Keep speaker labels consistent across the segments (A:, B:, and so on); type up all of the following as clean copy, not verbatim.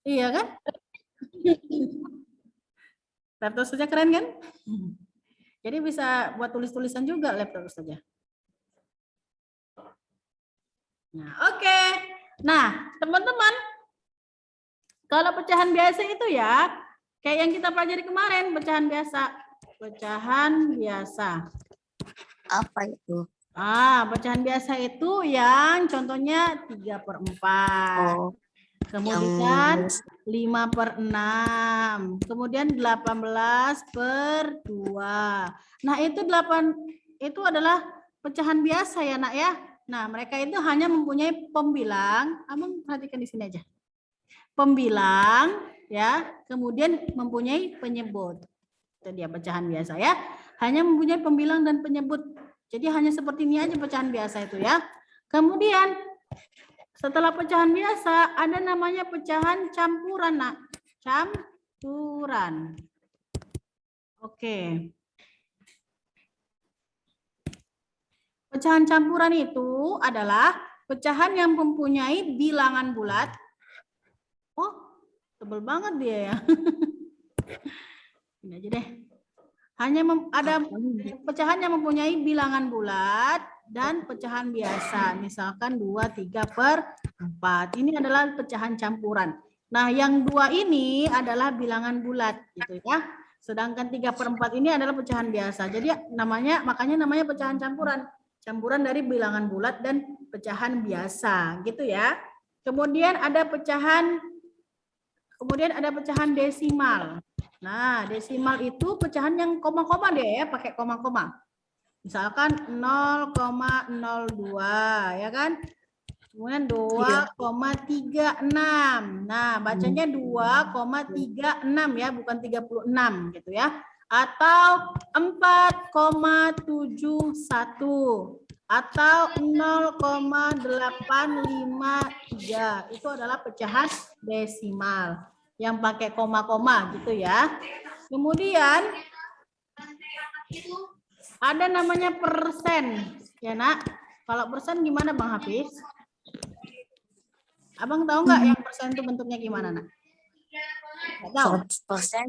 A: Iya kan? Laptop saja keren kan? Jadi bisa buat tulis-tulisan juga laptop saja. Nah, oke. Nah, teman-teman, kalau pecahan biasa itu ya, kayak yang kita pelajari kemarin, pecahan biasa. Pecahan biasa.
B: Apa itu?
A: Pecahan biasa itu yang contohnya 3/4.
B: Oh,
A: Kemudian 5/6. Kemudian 18/2. Nah, itu adalah pecahan biasa ya, Nak ya. Nah, mereka itu hanya mempunyai pembilang. Abang perhatikan di sini aja. Pembilang ya, kemudian mempunyai penyebut. Itu dia pecahan biasa ya. Hanya mempunyai pembilang dan penyebut. Jadi hanya seperti ini aja pecahan biasa itu ya. Kemudian setelah pecahan biasa ada namanya pecahan campuran, Nak. Campuran. Oke. Pecahan campuran itu adalah pecahan yang mempunyai bilangan bulat. Oh, tebel banget dia ya. Ini aja deh. Hanya ada pecahan yang mempunyai bilangan bulat dan pecahan biasa. Misalkan 2, 3/4. Ini adalah pecahan campuran. Nah, yang 2 ini adalah bilangan bulat gitu ya. Sedangkan 3/4 ini adalah pecahan biasa. Jadi makanya namanya pecahan campuran. Campuran dari bilangan bulat dan pecahan biasa gitu ya. Kemudian ada pecahan desimal. Nah, desimal itu pecahan yang koma-koma deh ya, pakai koma-koma. Misalkan 0,02 ya kan? Kemudian 2,36. Nah, bacanya 2,36 ya, bukan 36 gitu ya. Atau 4,71 atau 0,853. Itu adalah pecahan desimal yang pakai koma-koma gitu ya. Kemudian ada namanya persen ya, Nak. Kalau persen gimana, Bang Hafiz? Abang tahu nggak yang persen itu bentuknya gimana, Nak? Nggak tahu.
B: 100%.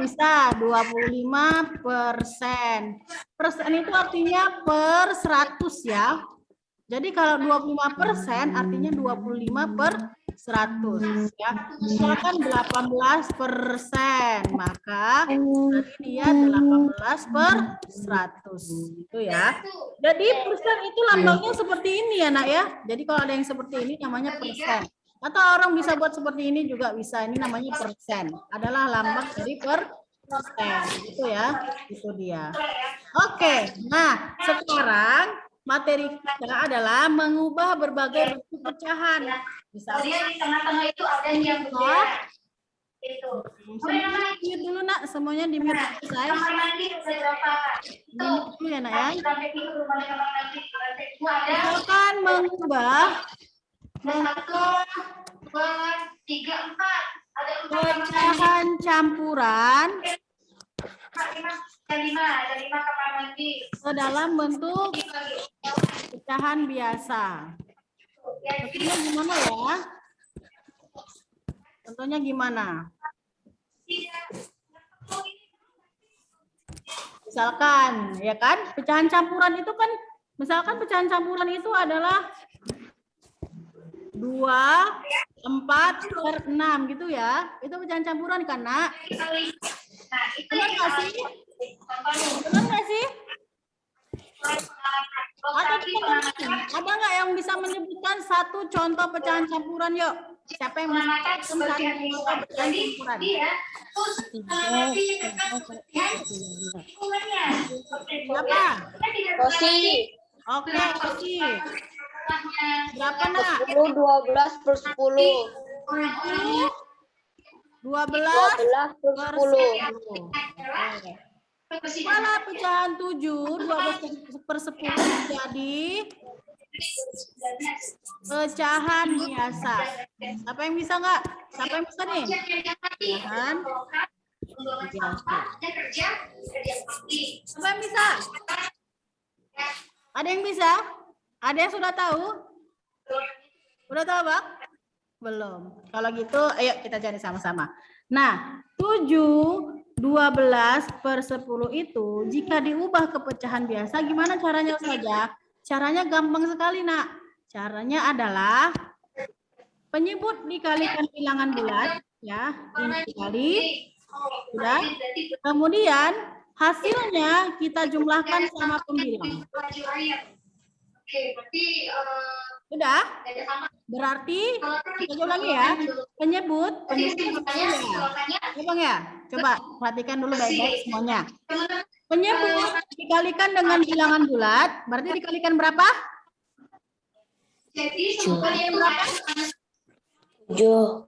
A: Bisa 25%. Persen itu artinya per 100 ya. Jadi kalau 25% artinya 25/100 ya. Misalkan 18%, maka berarti dia 18/100 gitu ya. Jadi persen itu lambangnya seperti ini ya, Nak ya. Jadi kalau ada yang seperti ini namanya persen. Atau orang bisa buat seperti ini juga bisa. Ini namanya persen. Adalah lambang dari persen. Gitu ya. Itu dia. Oke. Nah, sekarang materi kita adalah mengubah berbagai bentuk pecahan. Misalnya
C: di tengah-tengah itu ada yang itu.
A: semuanya di mute dulu, Nak. Semuanya di mute dulu, saya.
C: Kamar mandi ada berapa?
A: Di mute dulu ya, Nak ya.
C: Sampai itu rumah kamar mandi. Lantai 2 ada.
A: Misalkan mengubah
C: 1, 2, 3, 4. Ada 4
A: pecahan campuran
C: ada 5 kamar mandi.
A: ke dalam bentuk pecahan biasa. Contohnya gimana ya? Contohnya gimana? Misalkan, ya kan, pecahan campuran itu kan, misalkan pecahan campuran itu adalah 2/4/6 gitu ya. Itu pecahan campuran kan, Nak? Benar nggak sih? Benar nggak sih? Ada nggak yang bisa menyebutkan satu contoh pecahan campuran? Yuk, siapa yang bisa menyebutkan satu contoh pecahan campuran? Siapa?
B: Rosi.
A: Oke, Rosi. Berapa, Nak?
B: 10, 12/10.
A: 12/10. Kalau pecahan 7, 12/10 jadi pecahan biasa. Siapa yang bisa nggak? Siapa yang bisa nih? Pecahan biasa. Siapa yang bisa? Ada yang bisa? Ada yang sudah tahu? Sudah tahu, Bang? Belum. Kalau gitu, ayo kita cari sama-sama. Nah, 7/12/10 itu jika diubah ke pecahan biasa, gimana caranya saja? Caranya gampang sekali, Nak. Caranya adalah penyebut dikalikan bilangan bulat, ya. Ini dikali, sudah. Kemudian hasilnya kita jumlahkan sama pembilang.
C: Oke, berarti
A: Sudah? Berarti kita ulangi ya. Penyebut ya. Coba perhatikan dulu baik-baik semuanya. Penyebut dikalikan dengan bilangan bulat, berarti dikalikan berapa?
C: jadi
A: Dikalikan berapa? 7.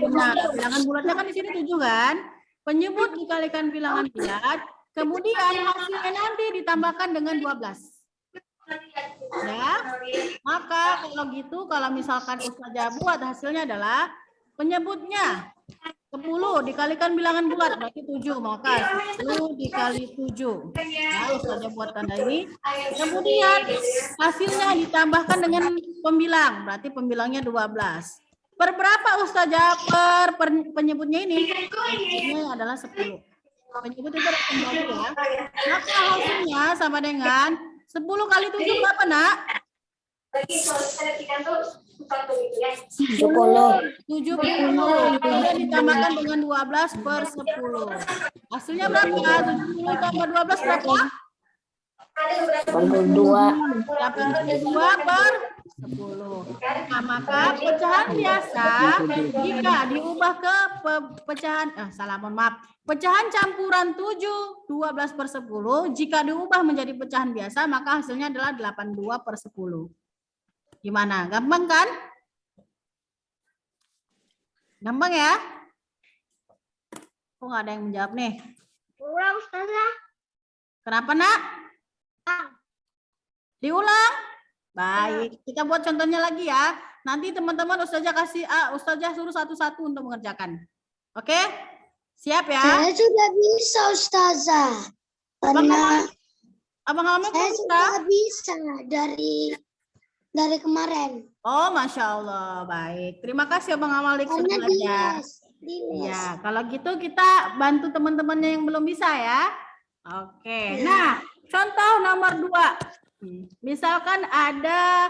A: Benar. Bilangan bulatnya kan di sini 7 kan? Penyebut dikalikan bilangan bulat, kemudian hasilnya nanti ditambahkan dengan 12. Ya, maka kalau gitu, kalau misalkan Ustazah buat hasilnya adalah penyebutnya 10 dikalikan bilangan bulat berarti 7, maka 10 dikali 7. Nah, Ustazah buat tanda ini. Kemudian hasilnya ditambahkan dengan pembilang, berarti pembilangnya 12. Per berapa Ustazah per penyebutnya ini? Ini adalah 10. Penyebut itu ada kembali ya. Maka hasilnya sama dengan 10 kali 7 berapa, Nak? 70. Kemudian ditambahkan dengan 12/10. Hasilnya berapa? 70 tambah 12 berapa? 82/10. Nah, maka pecahan biasa jika diubah ke pecahan pecahan campuran 7/12/10 jika diubah menjadi pecahan biasa maka hasilnya adalah 82/10. Gimana? Gampang kan? Gampang ya? Kok nggak ada yang menjawab nih?
B: Ulang, Ustazah.
A: Kenapa, Nak? Diulang? Baik, kita buat contohnya lagi ya. Nanti teman-teman Ustazah suruh satu-satu untuk mengerjakan. Oke? Siap ya?
B: Saya sudah bisa, Ustazah. Karena
A: Abang Alma
B: saya
A: bisa?
B: sudah bisa dari kemarin.
A: Oh, Masya Allah. Baik. Terima kasih Abang Amalik sudah
B: Hanya
A: belajar.
B: diles.
A: Ya, kalau gitu kita bantu teman-temannya yang belum bisa ya. Oke. Nah, contoh nomor 2. Misalkan ada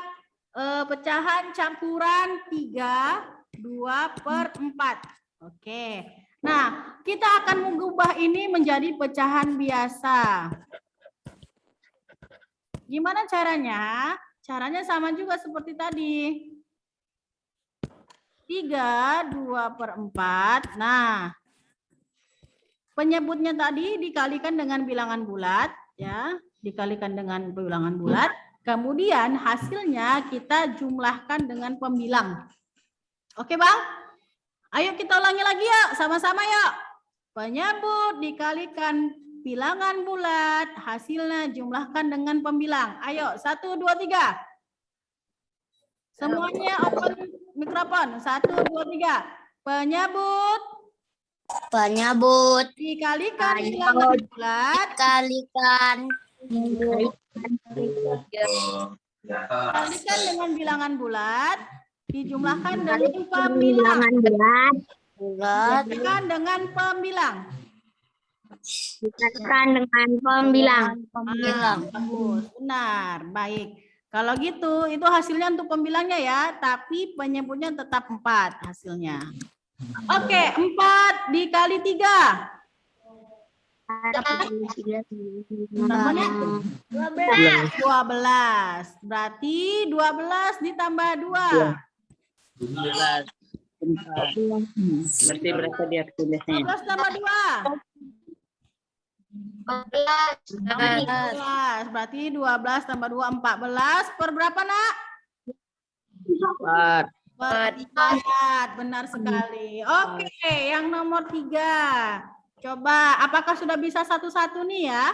A: pecahan campuran 3/2/4. Oke. Nah, kita akan mengubah ini menjadi pecahan biasa. Gimana caranya? Caranya sama juga seperti tadi. 3/2/4. Nah, penyebutnya tadi dikalikan dengan bilangan bulat, ya, dikalikan dengan bilangan bulat. Kemudian hasilnya kita jumlahkan dengan pembilang. Oke, Bang? Ayo kita ulangi lagi ya, sama-sama yuk. Penyebut dikalikan bilangan bulat, hasilnya jumlahkan dengan pembilang. Ayo, 1, 2, 3. Semuanya open mikrofon. 1, 2, 3. Penyebut dikalikan bilangan bulat,
B: Kalikan
A: dikalikan dengan bilangan bulat, dijumlahkan dengan pembilang. Dikalikan dengan pembilang.
B: dikalikan dengan pembilang.
A: Bagus, benar, baik. Kalau gitu, itu hasilnya untuk pembilangnya ya, tapi penyebutnya tetap 4 hasilnya. Oke, 4 dikali 3. Namanya 12. Berarti 12 ditambah 2.
D: 12. Berarti berapa dia tulisnya?
A: 12 tambah 2. 14. Berarti 12 tambah 2, 14. Per berapa, Nak?
D: 4.
A: Per 4. Benar sekali. Oke, yang nomor 3. Coba, apakah sudah bisa satu-satu nih ya?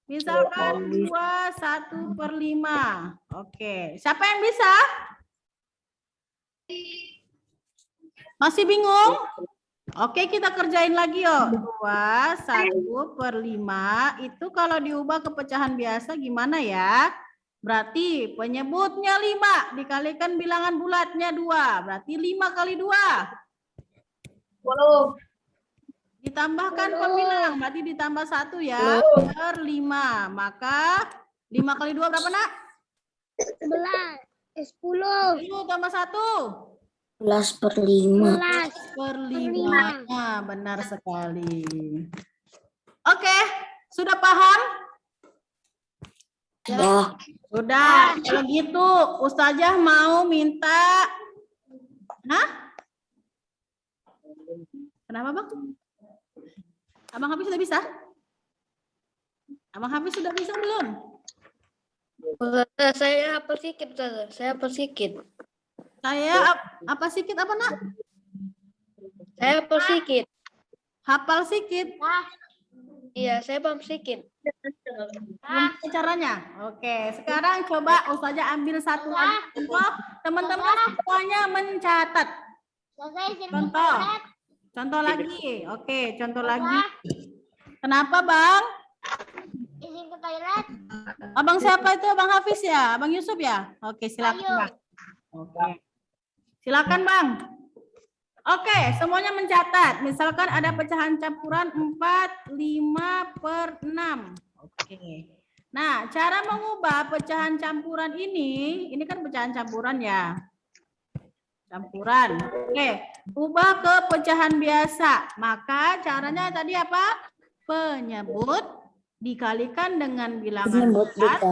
A: Misalkan 2, 1/5. Oke, siapa yang bisa? Masih bingung? Oke, kita kerjain lagi yuk. 2, 1/5. Itu kalau diubah ke pecahan biasa gimana ya? Berarti penyebutnya 5 dikalikan bilangan bulatnya 2. Berarti 5 kali 2.
C: 10.
A: Ditambahkan pembilang, berarti ditambah 1 ya. Per 5. Maka 5 kali 2 berapa nak?
B: 10.
A: 10 tambah 1.
B: 11/5.
A: 11/5. Nah, benar sekali. Oke, sudah paham?
B: Ya.
A: Sudah. Kalau gitu, Ustazah mau minta. Hah? Kenapa Bang? Abang Hafiz sudah bisa? Abang Hafiz sudah bisa belum?
B: Saya hafal sedikit, Ustazah. Saya hafal sedikit.
A: Saya apa sedikit apa nak?
B: Saya hafal sedikit.
A: Hafal sedikit.
B: Iya, saya paham sedikit.
A: Belum tahu caranya. Oke, sekarang coba Ustazah ambil satu lagi contoh. Teman-teman semuanya mencatat. Contoh. Contoh lagi. Oke, contoh lagi. Kenapa Bang?
B: Izin ke toilet.
A: Abang siapa itu? Abang Hafiz ya? Abang Yusuf ya? Oke, silakan Bang. Oke. Silakan Bang. Oke, semuanya mencatat. Misalkan ada pecahan campuran 4, 5/6. Oke. Nah, cara mengubah pecahan campuran ini kan pecahan campuran ya. Campuran. Oke, ubah ke pecahan biasa. Maka caranya tadi apa? Penyebut dikalikan dengan bilangan bulat,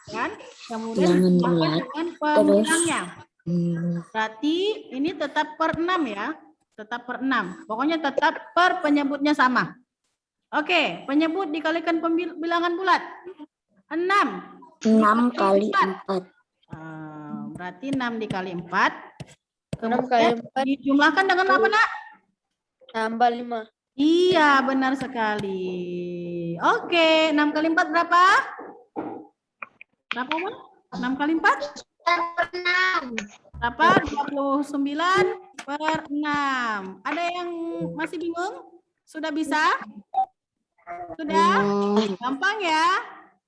A: kan? Kemudian ditambahkan dengan pembilangnya. Berarti ini tetap per 6 ya. Tetap per 6. Pokoknya tetap per penyebutnya sama. Oke, penyebut dikalikan bilangan bulat. 6.
B: 6 kali 4.
A: Berarti 6 dikali 4.
B: 6 kali 4.
A: Dijumlahkan dengan apa nak?
B: Tambah 5.
A: Iya, benar sekali. Oke, 6 kali 4 berapa? Berapa Bang? 6 kali 4?
B: 6.
A: Berapa? 29/6. Ada yang masih bingung? Sudah bisa? Sudah? Gampang ya?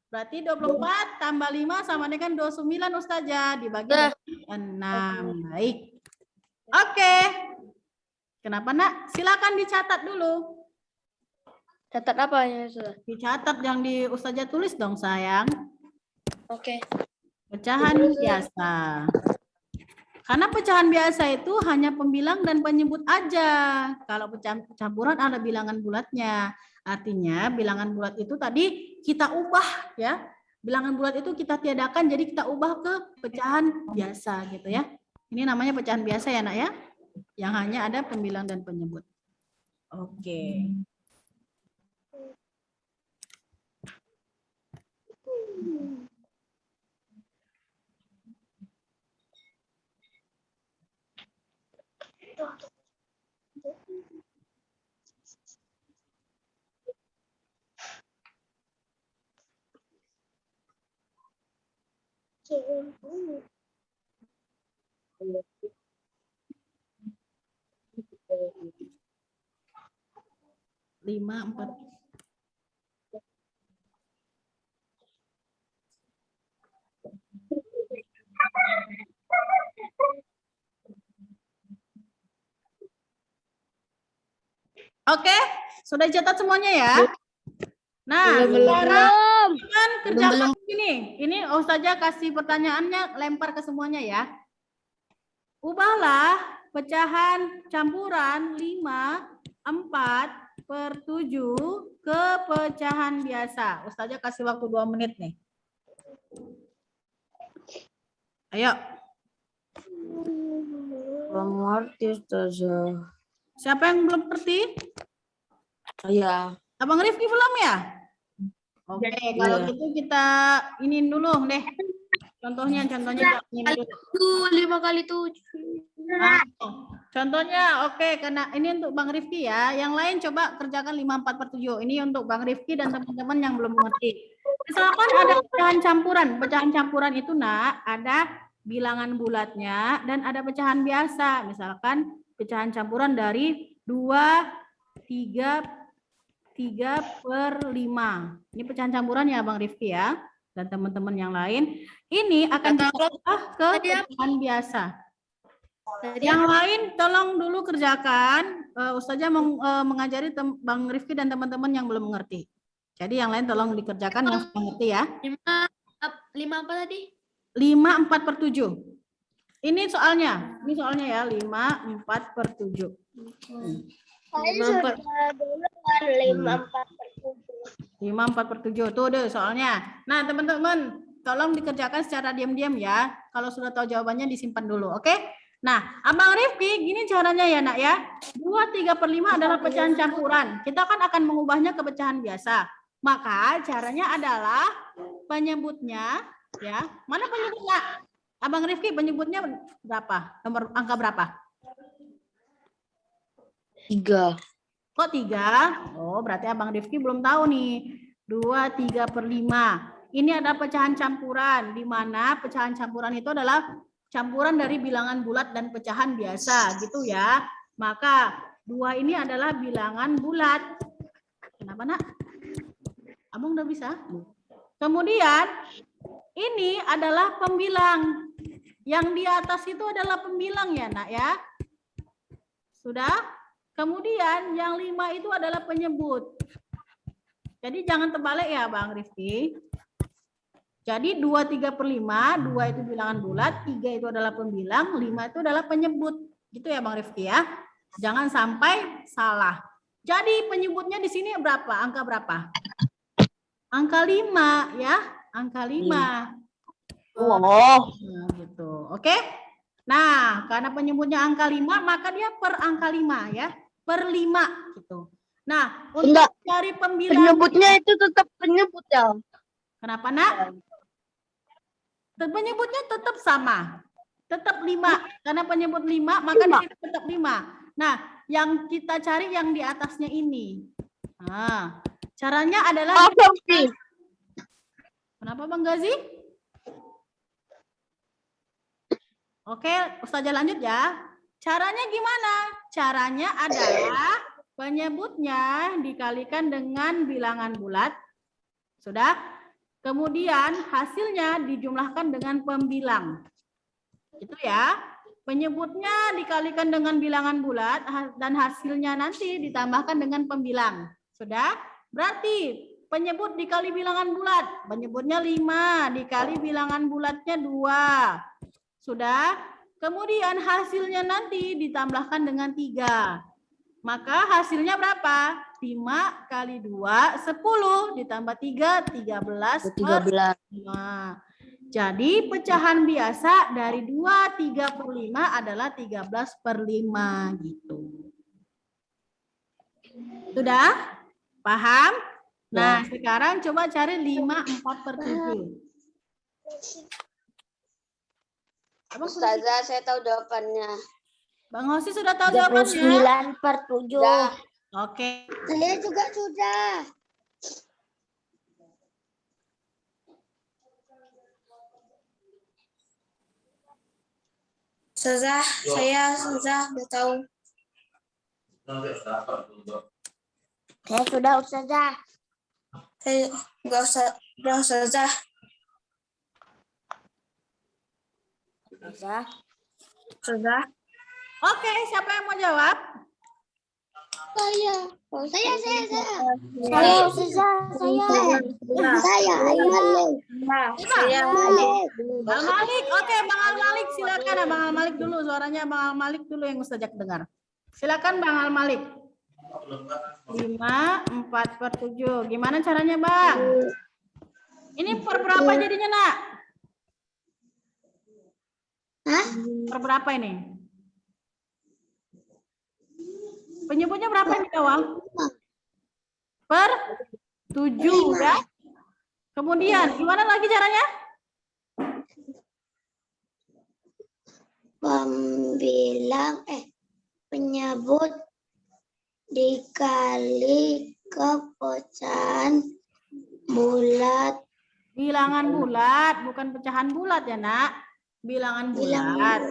A: Berarti 24 tambah 5 sama dengan 29 Ustazah. Dibagi dengan 6. Baik. Oke. Kenapa nak? Silakan dicatat dulu.
B: Catat apa ya, Ustazah?
A: Dicatat yang di Ustazah tulis dong sayang.
B: Oke.
A: Pecahan biasa. Karena pecahan biasa itu hanya pembilang dan penyebut aja. Kalau pecahan campuran ada bilangan bulatnya. Artinya bilangan bulat itu tadi kita ubah ya. Bilangan bulat itu kita tiadakan jadi kita ubah ke pecahan biasa gitu ya. Ini namanya pecahan biasa ya nak ya. Yang hanya ada pembilang dan penyebut. Oke. Lima, 4. Oke, sudah catat semuanya ya. Nah, sekarang kan kerjakan ini. Ini Ustazah kasih pertanyaannya lempar ke semuanya ya. Ubahlah pecahan campuran 5/4/7 ke pecahan biasa. Ustazah kasih waktu 2 menit nih. Ayo.
B: Belum ngerti, Ustazah.
A: Siapa yang belum ngerti?
B: Saya.
A: Abang Rifki belum ya? Oke, kalau gitu kita iniin dulu deh. Contohnya ini dulu.
B: 5 kali 7.
A: Nah, contohnya oke, karena ini untuk Bang Rifki ya. Yang lain coba kerjakan 5/4/7. Ini untuk Bang Rifki dan teman-teman yang belum mengerti. Misalkan ada pecahan campuran. Pecahan campuran itu nak ada bilangan bulatnya dan ada pecahan biasa. Misalkan pecahan campuran dari 2, 3/5. Ini pecahan campuran ya Bang Rifki ya. dan teman-teman yang lain, ini akan diubah ke pecahan biasa. Yang lain tolong dulu kerjakan. Ustazah mengajari Bang Rifki dan teman-teman yang belum mengerti. Jadi yang lain tolong dikerjakan yang sudah mengerti ya.
B: 5 apa tadi?
A: 5/4/7. Ini soalnya ya 5/4/7.
C: Saya sudah dulu kan 5/4/7.
A: 5/4/7 tuh deh soalnya. Nah teman-teman tolong dikerjakan secara diam-diam ya. Kalau sudah tahu jawabannya disimpan dulu, oke? Nah Abang Rifki gini caranya ya nak ya. 2/3/5 adalah pecahan campuran. Kita kan akan mengubahnya ke pecahan biasa. Maka caranya adalah penyebutnya ya. Mana penyebutnya? Abang Rifki penyebutnya berapa? Angka berapa?
B: 3.
A: Kok 3? Oh, berarti Abang Rifki belum tahu nih. 2/3/5. Ini ada pecahan campuran, di mana pecahan campuran itu adalah campuran dari bilangan bulat dan pecahan biasa, gitu ya. Maka 2 ini adalah bilangan bulat. Kenapa, Nak? Abang udah bisa? Kemudian, ini adalah pembilang. Yang di atas itu adalah pembilang ya, Nak ya. Sudah? Kemudian yang 5 itu adalah penyebut. Jadi jangan terbalik ya Bang Rifki. Jadi 2/3/5, 2 itu bilangan bulat, 3 itu adalah pembilang, 5 itu adalah penyebut. Gitu ya Bang Rifki ya. Jangan sampai salah. Jadi penyebutnya di sini berapa? Angka berapa? Angka 5 ya. Angka 5.
B: Oh.
A: Nah, gitu. Oke? Nah, karena penyebutnya angka 5, maka dia per angka 5 ya. Per 5 gitu. Nah, untuk cari pembilang
B: Penyebutnya itu tetap penyebut ya.
A: kenapa, Nak? Penyebutnya tetap sama. Tetap 5. Karena penyebut 5, maka di sini tetap 5. Nah, yang kita cari yang di atasnya ini. Nah, caranya adalah Kenapa Bang Gazi? Oke, Ustazah lanjut ya. Caranya gimana? Caranya adalah penyebutnya dikalikan dengan bilangan bulat. Sudah? Kemudian hasilnya dijumlahkan dengan pembilang. Itu ya. Penyebutnya dikalikan dengan bilangan bulat dan hasilnya nanti ditambahkan dengan pembilang. Sudah? Berarti penyebut dikali bilangan bulat. Penyebutnya 5 dikali bilangan bulatnya 2. Sudah? Kemudian hasilnya nanti ditambahkan dengan 3. Maka hasilnya berapa? 5 kali 2, 10. Ditambah 3, 13/5. Jadi pecahan biasa dari 2/3/5 adalah 13/5 gitu. Sudah? Paham? Nah, sekarang coba cari 5/4/7.
B: Ustazah, saya tahu jawabannya.
A: Bang Hosi sudah tahu jawabannya?
B: 9/7.
A: Oke.
C: Saya juga sudah.
B: Ustazah, saya udah tahu.
C: Saya sudah Ustazah.
B: Saya enggak usah, udah Ustazah. Ustazah.
A: Oke, siapa yang mau jawab?
C: Saya. Saya.
B: Saya Ustazah.
C: Saya.
B: Saya
A: Bang Malik. Oke, Bang Al Malik silakan. Bang Al Malik dulu, suaranya Bang Al Malik dulu yang Ustazah dengar. Silakan Bang Al Malik. 5/4/7. Gimana caranya, Bang? Ini per berapa jadinya, Nak?
C: Hah?
A: Per berapa ini? Penyebutnya berapa ini, Kawal? Per 7 ya. Kemudian gimana lagi caranya?
C: Pembilang penyebut dikali ke pecahan bulat.
A: Bilangan bulat, bukan pecahan bulat ya, Nak. Bilangan bulat.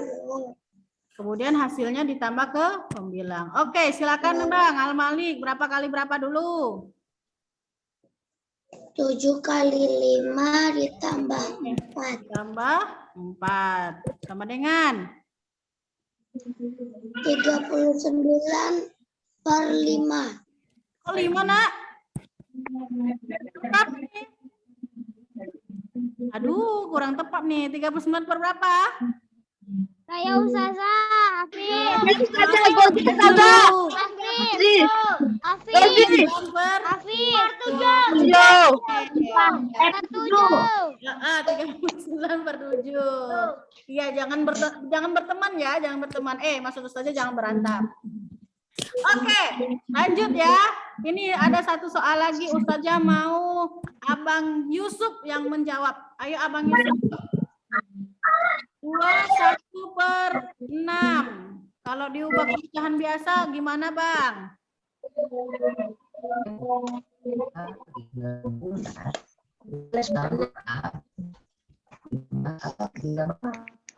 A: Kemudian hasilnya ditambah ke pembilang. Oke, silakan Bang Al Malik. Berapa kali berapa dulu?
B: 7 kali 5 ditambah 4.
A: Tambah 4. Sama dengan
B: 39 per 5.
A: kok 5, Nak? Berapa nih? Aduh, kurang tepat nih. 39 per berapa?
E: Saya Ustazah, Afif.
A: Afif.
E: Afif.
A: Per
E: Afif.
A: 7. Ya, 39 per 7. Iya, jangan berteman ya, jangan berteman. Maksud Ustazah jangan berantem. Oke, lanjut ya. Ini ada satu soal lagi. Ustazah mau Abang Yusuf yang menjawab. Ayo Abang Yusuf. 21 per 6. Kalau diubah ke pecahan biasa gimana, Bang?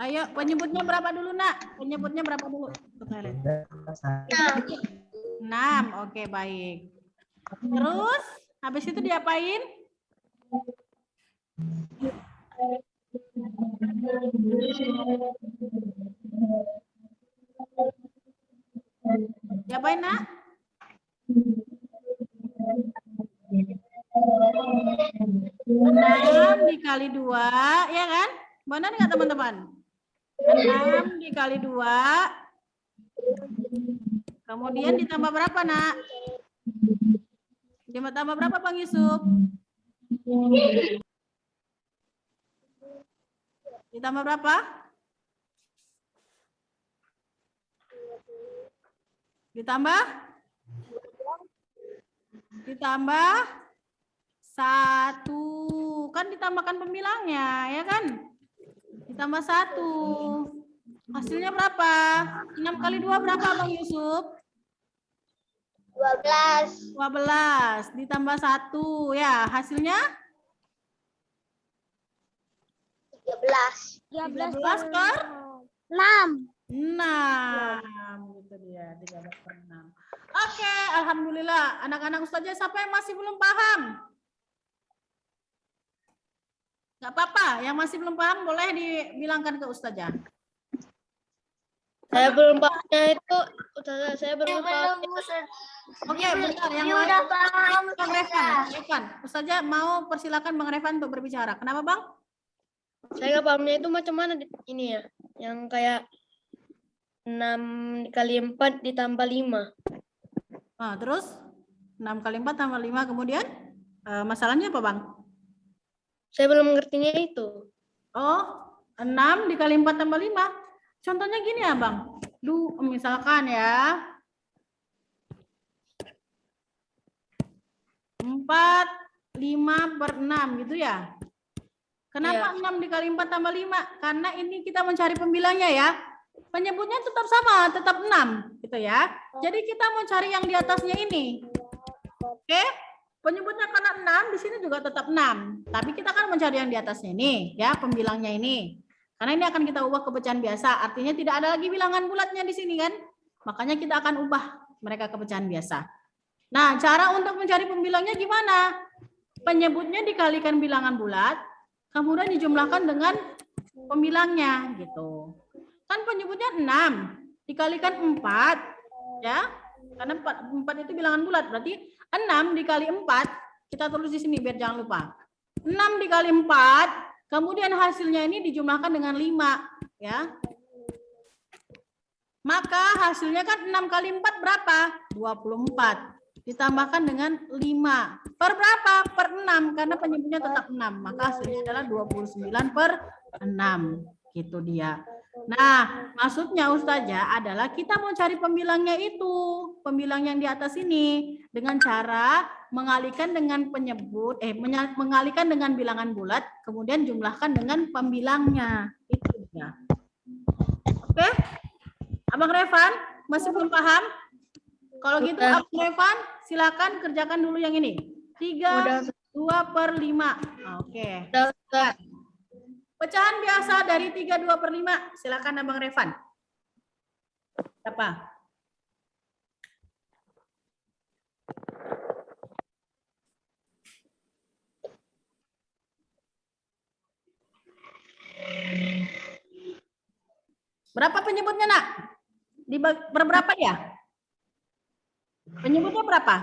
A: Ayo, penyebutnya berapa dulu, Nak? Penyebutnya berapa dulu? 6. Oke, baik. Terus, habis itu diapain? Diapain, Nak? 6 dikali 2, ya kan? Benar nggak teman-teman? 6 dikali 2. Kemudian ditambah berapa, Nak? Ditambah berapa, Bang Yusuf? Ditambah berapa? Ditambah 1. Kan ditambahkan pembilangnya, ya kan? Ditambah 1. Hasilnya berapa? 6 kali 2 berapa, Bang Yusuf?
E: 12.
A: 12 ditambah 1 ya, hasilnya 13 per
E: 6.
A: 6. Gitu dia, 13 per 6. Oke, alhamdulillah. Anak-anak Ustazah siapa yang masih belum paham? Nggak apa-apa, yang masih belum paham boleh dibilangkan ke Ustazah.
F: Saya belum pahamnya itu, Ustazah, saya belum paham.
A: Oke, bentar. Yang lain
E: Udah paham.
A: Bang Revan. Ustazah mau persilakan Bang Revan untuk berbicara. Kenapa, Bang?
F: Saya nggak pahamnya itu macam mana ini ya, yang kayak 6 kali 4 ditambah 5.
A: Nah, terus 6 kali 4 tambah 5, kemudian masalahnya apa, Bang?
F: Saya belum mengertinya itu.
A: Oh, 6 dikali 4 tambah 5. Contohnya gini ya, Bang. Misalkan ya. 4, 5 per 6 gitu ya. Kenapa 6 dikali 4 tambah 5? Karena ini kita mencari pembilangnya ya. Penyebutnya tetap sama, tetap 6 gitu ya. Jadi kita mau cari yang di atasnya ini. Oke? Penyebutnya karena 6, di sini juga tetap 6. Tapi kita kan mencari yang di atasnya ini, ya, pembilangnya ini. Karena ini akan kita ubah ke pecahan biasa, artinya tidak ada lagi bilangan bulatnya di sini kan. Makanya kita akan ubah mereka ke pecahan biasa. Nah, cara untuk mencari pembilangnya gimana? Penyebutnya dikalikan bilangan bulat, kemudian dijumlahkan dengan pembilangnya gitu. Kan penyebutnya 6 dikalikan 4 ya. Karena 4 itu bilangan bulat, berarti 6 dikali 4, kita tulis di sini biar jangan lupa. 6 dikali 4, kemudian hasilnya ini dijumlahkan dengan 5 ya. Maka hasilnya kan 6 kali 4 berapa? 24. Ditambahkan dengan 5. Per berapa? Per 6, karena penyebutnya tetap 6. Maka hasilnya adalah 29 per 6. Gitu dia. Nah, maksudnya Ustazah adalah kita mau cari pembilangnya itu. Pembilang yang di atas ini. Dengan cara mengalihkan dengan mengalihkan dengan bilangan bulat, kemudian jumlahkan dengan pembilangnya. Itu dia. Oke? Abang Revan, masih belum paham? Kalau gitu Abang Revan, silakan kerjakan dulu yang ini. 3, 2 per 5. Oke. Pecahan biasa dari 3, 2 per 5. Silakan Abang Revan. Apa? Berapa penyebutnya, Nak? Per berapa ya? Penyebutnya berapa?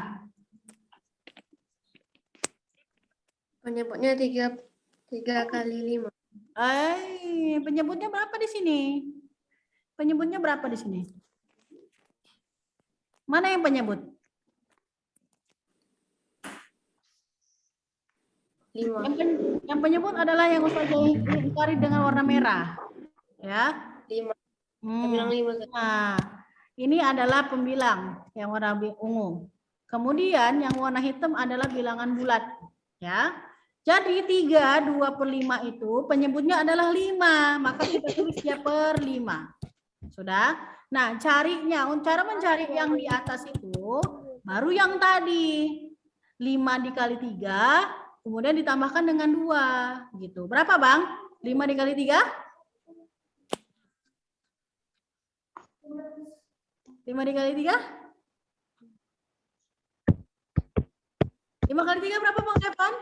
F: Penyebutnya 3 kali 5.
A: Penyebutnya berapa di sini? Penyebutnya berapa di sini? Mana yang penyebut?
F: 5.
A: Yang penyebut adalah yang Ustazah ingkari dengan warna merah. Ya.
F: 5.
A: Hmm.
F: Saya bilang 5.
A: Nah, ini adalah pembilang yang warna ungu. Kemudian yang warna hitam adalah bilangan bulat. Ya. Jadi 3, 2/5 itu penyebutnya adalah 5. Maka kita tulis dia per 5. Sudah? Nah, cara mencari yang di atas itu baru yang tadi. 5 dikali 3, kemudian ditambahkan dengan 2. Gitu. Berapa, Bang? 5 dikali 3? 5 dikali 3? 5 kali 3 berapa, Bang Revan?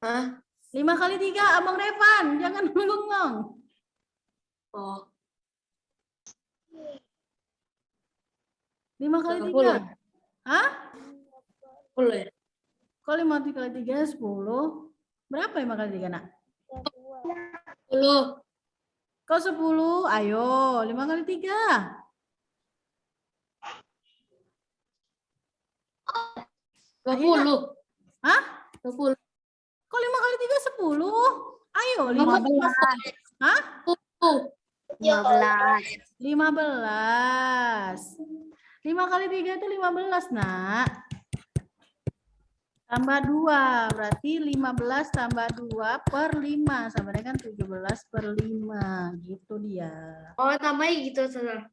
F: Hah?
A: 5 kali 3, Abang Revan. Jangan bengong.
F: Oh.
A: 5 kali
F: 10.
A: 3. Hah?
F: 10 ya?
A: Kok 5 kali 3, 10? Berapa 5 kali 3, Nak?
F: 10.
A: Kok 10? Ayo, 5 kali 3.
F: 20.
A: Hah?
F: 20.
A: Kok 5 kali 3, 10? Ayo, 15. Hah?
E: 15.
A: 15. 5 kali 3 itu 15, Nak. Tambah 2, berarti 15 tambah 2 per 5. Sama dengan 17 per 5. Gitu dia.
F: Oh, tambahnya gitu, Ustazah.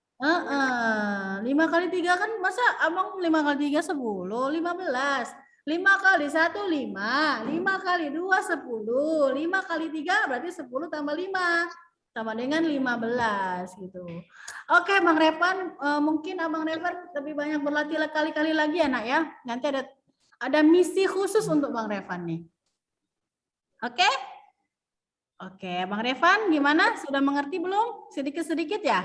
A: 5 kali 3 kan masa Abang 5 kali 3 10, 15. 5 kali 1 5, 5 kali 2 10, 5 kali 3 berarti 10 tambah 5 sama dengan 15 gitu. Oke, Bang Revan, mungkin Abang Revan lebih banyak berlatih kali-kali lagi ya, Nak ya. Nanti ada misi khusus untuk Bang Revan nih. Oke? Oke, Bang Revan gimana? Sudah mengerti belum? Sedikit-sedikit ya?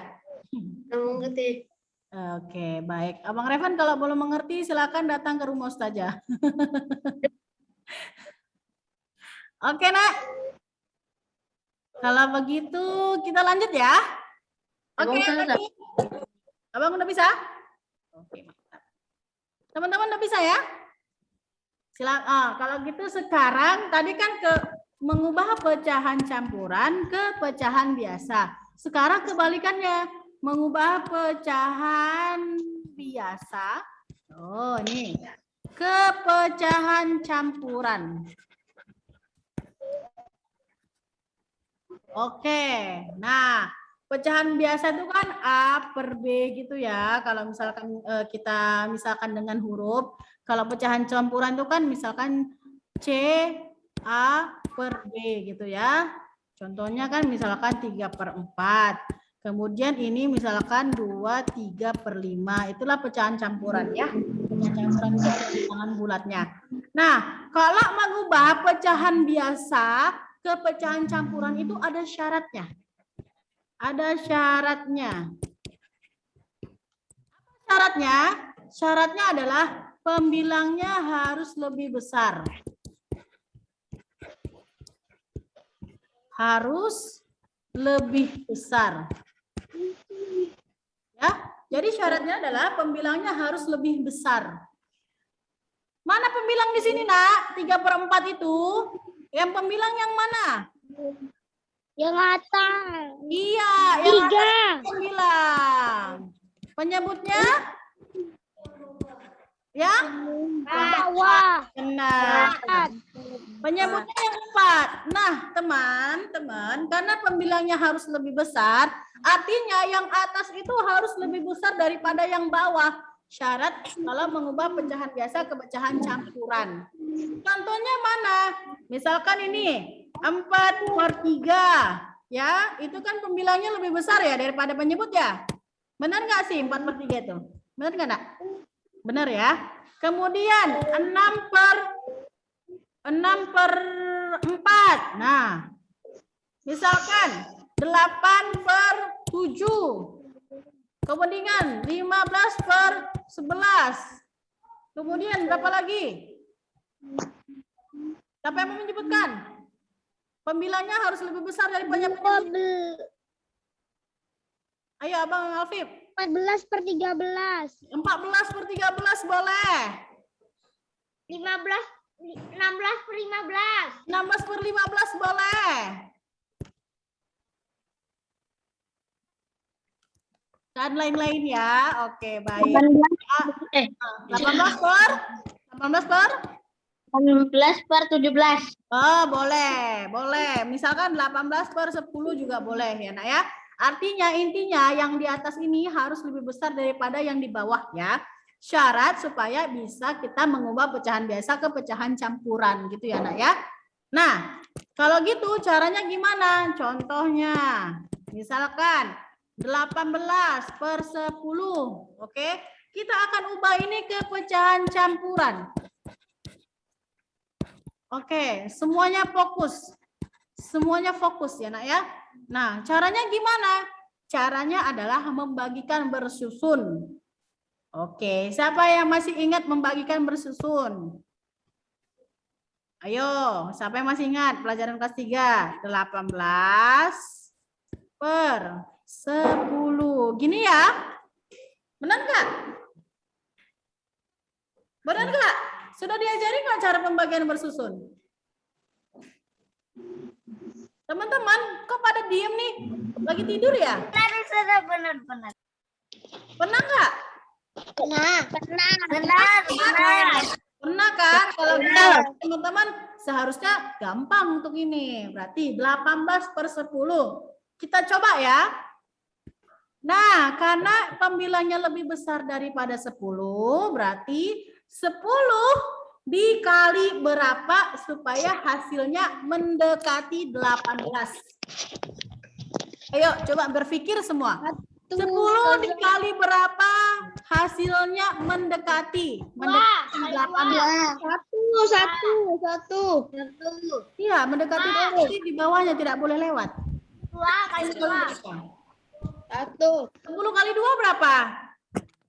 F: Mengerti.
A: Oke, baik. Abang Revan kalau belum mengerti silakan datang ke rumah Ustazah. Oke, Nak. Kalau begitu kita lanjut ya. Oke, lanjut. Abang udah bisa? Oke, mantap. Teman-teman udah bisa ya? Silakan. Kalau gitu sekarang tadi kan mengubah pecahan campuran ke pecahan biasa. Sekarang kebalikannya, mengubah pecahan biasa. Oh, nih. Ke pecahan campuran. Oke. Nah, pecahan biasa itu kan A per B gitu ya. Kalau misalkan kita misalkan dengan huruf, kalau pecahan campuran itu kan misalkan C A per B gitu ya. Contohnya kan misalkan 3/4. Kemudian ini misalkan 2, 3/5. Itulah pecahan campuran ya. Pecahan campuran itu bilangan bulatnya. Nah, kalau mengubah pecahan biasa ke pecahan campuran itu ada syaratnya. Ada syaratnya. Syaratnya? Syaratnya adalah pembilangnya harus lebih besar. Harus lebih besar. Ya, jadi syaratnya adalah pembilangnya harus lebih besar. Mana pembilang di sini, Nak? 3/4 itu. Yang pembilang yang mana?
E: Yang atas.
A: Iya, yang
E: 3.
A: atas pembilang. Penyebutnya? Yang
E: Bawah.
A: benar. Penyebutnya yang 4. Nah, teman-teman, karena pembilangnya harus lebih besar, artinya yang atas itu harus lebih besar daripada yang bawah. Syarat kalau mengubah pecahan biasa ke pecahan campuran. Contohnya mana? Misalkan ini 4/3. Ya, itu kan pembilangnya lebih besar ya daripada penyebut ya. Benar nggak sih 4/3 itu? Benar nggak, Nak? Benar ya. Kemudian 6/4. Nah, misalkan 8/7. Kemudian 15/11. Kemudian berapa lagi? Siapa yang mau menyebutkan? Pembilangnya harus lebih besar daripada penyebut. Ayo Abang Alfif.
E: 14/13.
A: 14/13 boleh.
E: 16/15.
A: 16/15 boleh. Dan lain-lain ya. Oke, baik.
C: 18/17.
A: Oh, boleh, boleh. Misalkan 18/10 juga boleh ya, Nak ya. Artinya intinya yang di atas ini harus lebih besar daripada yang di bawah ya. Syarat supaya bisa kita mengubah pecahan biasa ke pecahan campuran gitu ya, Nak ya. Nah, kalau gitu caranya gimana? Contohnya, misalkan 18/10. Oke, kita akan ubah ini ke pecahan campuran. Oke, semuanya fokus. Semuanya fokus ya, Nak ya. Nah, caranya gimana? Caranya adalah membagikan bersusun. Oke, siapa yang masih ingat membagikan bersusun? Ayo, siapa yang masih ingat pelajaran kelas 3? 18/10. Gini ya. Benar nggak? Benar nggak? Sudah diajari nggak cara pembagian bersusun? Teman-teman, kok pada diem nih? Lagi tidur ya?
C: Benar.
A: Pernah nggak?
E: Benar.
A: Pernah kan? Kalau gitu, teman-teman seharusnya gampang untuk ini. Berarti 18/10. Kita coba ya. Nah, karena pembilangnya lebih besar daripada 10, berarti 10 dikali berapa supaya hasilnya mendekati 18. Ayo coba berpikir semua. 10 dikali berapa hasilnya mendekati 18.
E: Satu.
A: Iya, mendekati 18 di bawahnya tidak boleh lewat. 10 kali 2 berapa?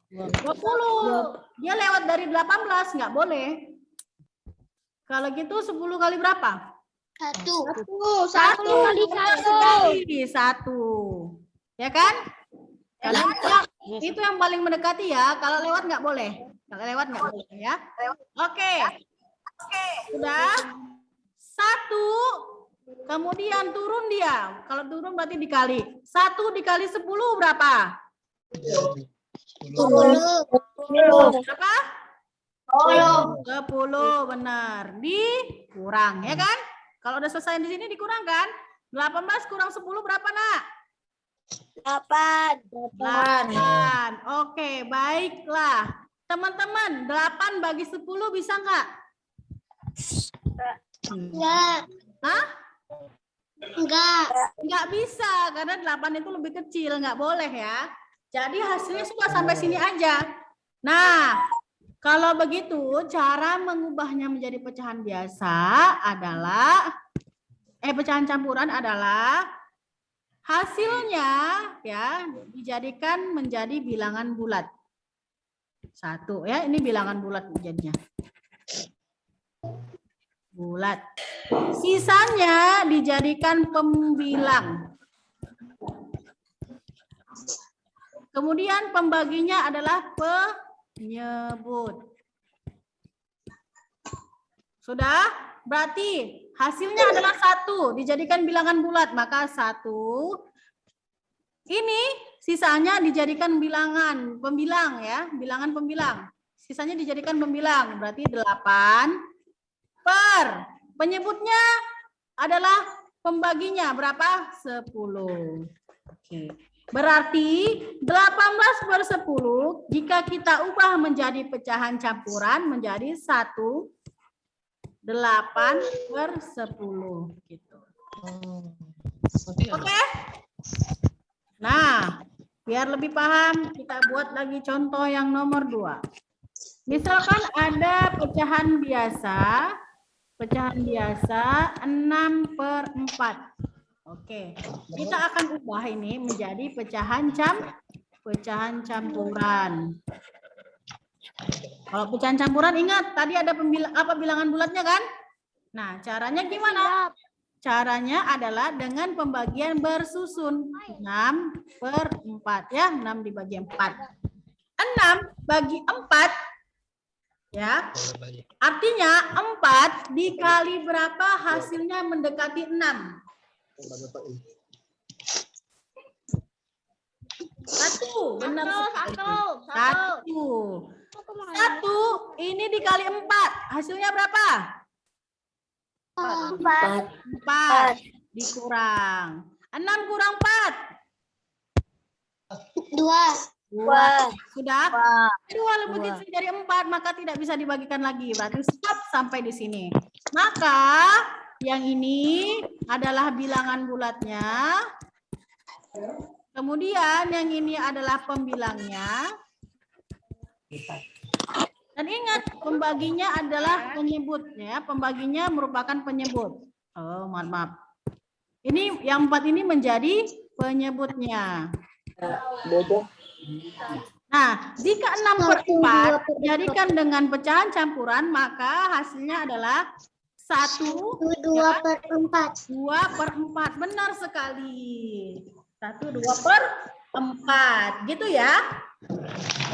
A: 20. Dia lewat dari 18, nggak boleh. Kalau gitu 10 kali berapa?
E: Satu.
A: Satu. Ya kan? Karena itu yang paling mendekati ya. Kalau lewat nggak boleh. Kalau lewat nggak boleh ya. Oke. Sudah. 1. Kemudian turun dia. Kalau turun berarti dikali. 1 dikali 10 berapa?
E: 10.
A: Berapa? 10, benar. Dikurang ya kan? Kalau udah selesai di sini dikurangkan. 18 kurang 10 berapa, Nak? 8. Oke, baiklah. Teman-teman, 8 bagi 10 bisa nggak? Hah? Nggak bisa, karena 8 itu lebih kecil, nggak boleh ya. Jadi hasilnya sudah sampai sini aja. Nah, kalau begitu cara mengubahnya menjadi pecahan biasa adalah, pecahan campuran adalah hasilnya ya dijadikan menjadi bilangan bulat. 1 ya, ini bilangan bulat jadinya. Bulat. Sisanya dijadikan pembilang. Kemudian pembaginya adalah penyebut. Sudah? Berarti hasilnya adalah 1 dijadikan bilangan bulat. Maka 1. Ini sisanya dijadikan bilangan pembilang ya. Bilangan pembilang. Sisanya dijadikan pembilang. Berarti 8 per. Penyebutnya adalah pembaginya berapa? 10. Oke. Berarti 18/10 jika kita ubah menjadi pecahan campuran menjadi 8/10 gitu. Oke? Nah, biar lebih paham kita buat lagi contoh yang nomor 2. Misalkan ada pecahan biasa 6/4. Oke, kita akan ubah ini menjadi pecahan campuran. Kalau pecahan campuran ingat tadi ada bilangan bulatnya kan? Nah, caranya gimana? Caranya adalah dengan pembagian bersusun. 6/4 ya, 6 dibagi 4. 6 bagi 4 ya. Artinya 4 dikali berapa hasilnya mendekati 6? 1, benar sekali. 1 ini dikali 4, hasilnya berapa? 4 dikurang. 6 kurang 4. 2. Sudah? 2 lebih dari 4, maka tidak bisa dibagikan lagi. Berarti stop sampai di sini. Maka yang ini adalah bilangan bulatnya. Kemudian yang ini adalah pembilangnya. Dan ingat, pembaginya adalah penyebut ya. Pembaginya merupakan penyebut. Oh, maaf. Ini yang 4 ini menjadi penyebutnya. Nah, jika 6/4 jadikan dengan pecahan campuran, maka hasilnya adalah 2/4. Benar sekali. 2/4. Gitu ya.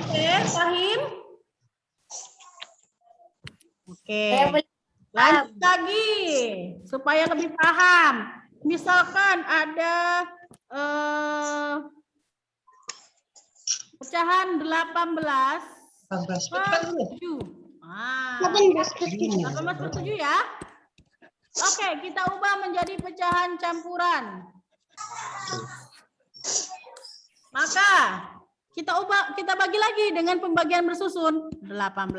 A: Oke, paham? Oke. Lanjut lagi supaya lebih paham. Misalkan ada pecahan 18/7. 18/7 ya. Oke, kita ubah menjadi pecahan campuran. Maka kita bagi lagi dengan pembagian bersusun. 18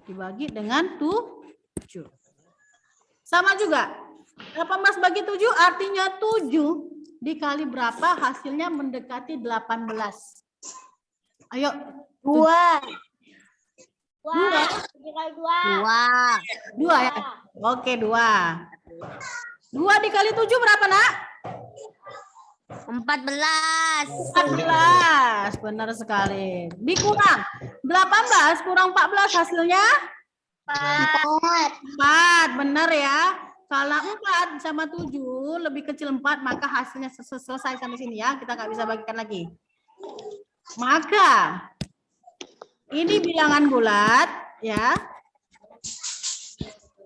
A: dibagi dengan 7. Sama juga. 18 bagi 7 artinya 7 dikali berapa hasilnya mendekati 18. Ayo. 2 ya. Oke, 2. 2 dikali 7 berapa, Nak? 14. Benar sekali. Dikurang 18 kurang 14 hasilnya 4. Benar ya. Kalau 4 sama 7 lebih kecil 4, maka hasilnya selesai sampai sini ya. Kita nggak bisa bagikan lagi. Maka ini bilangan bulat ya.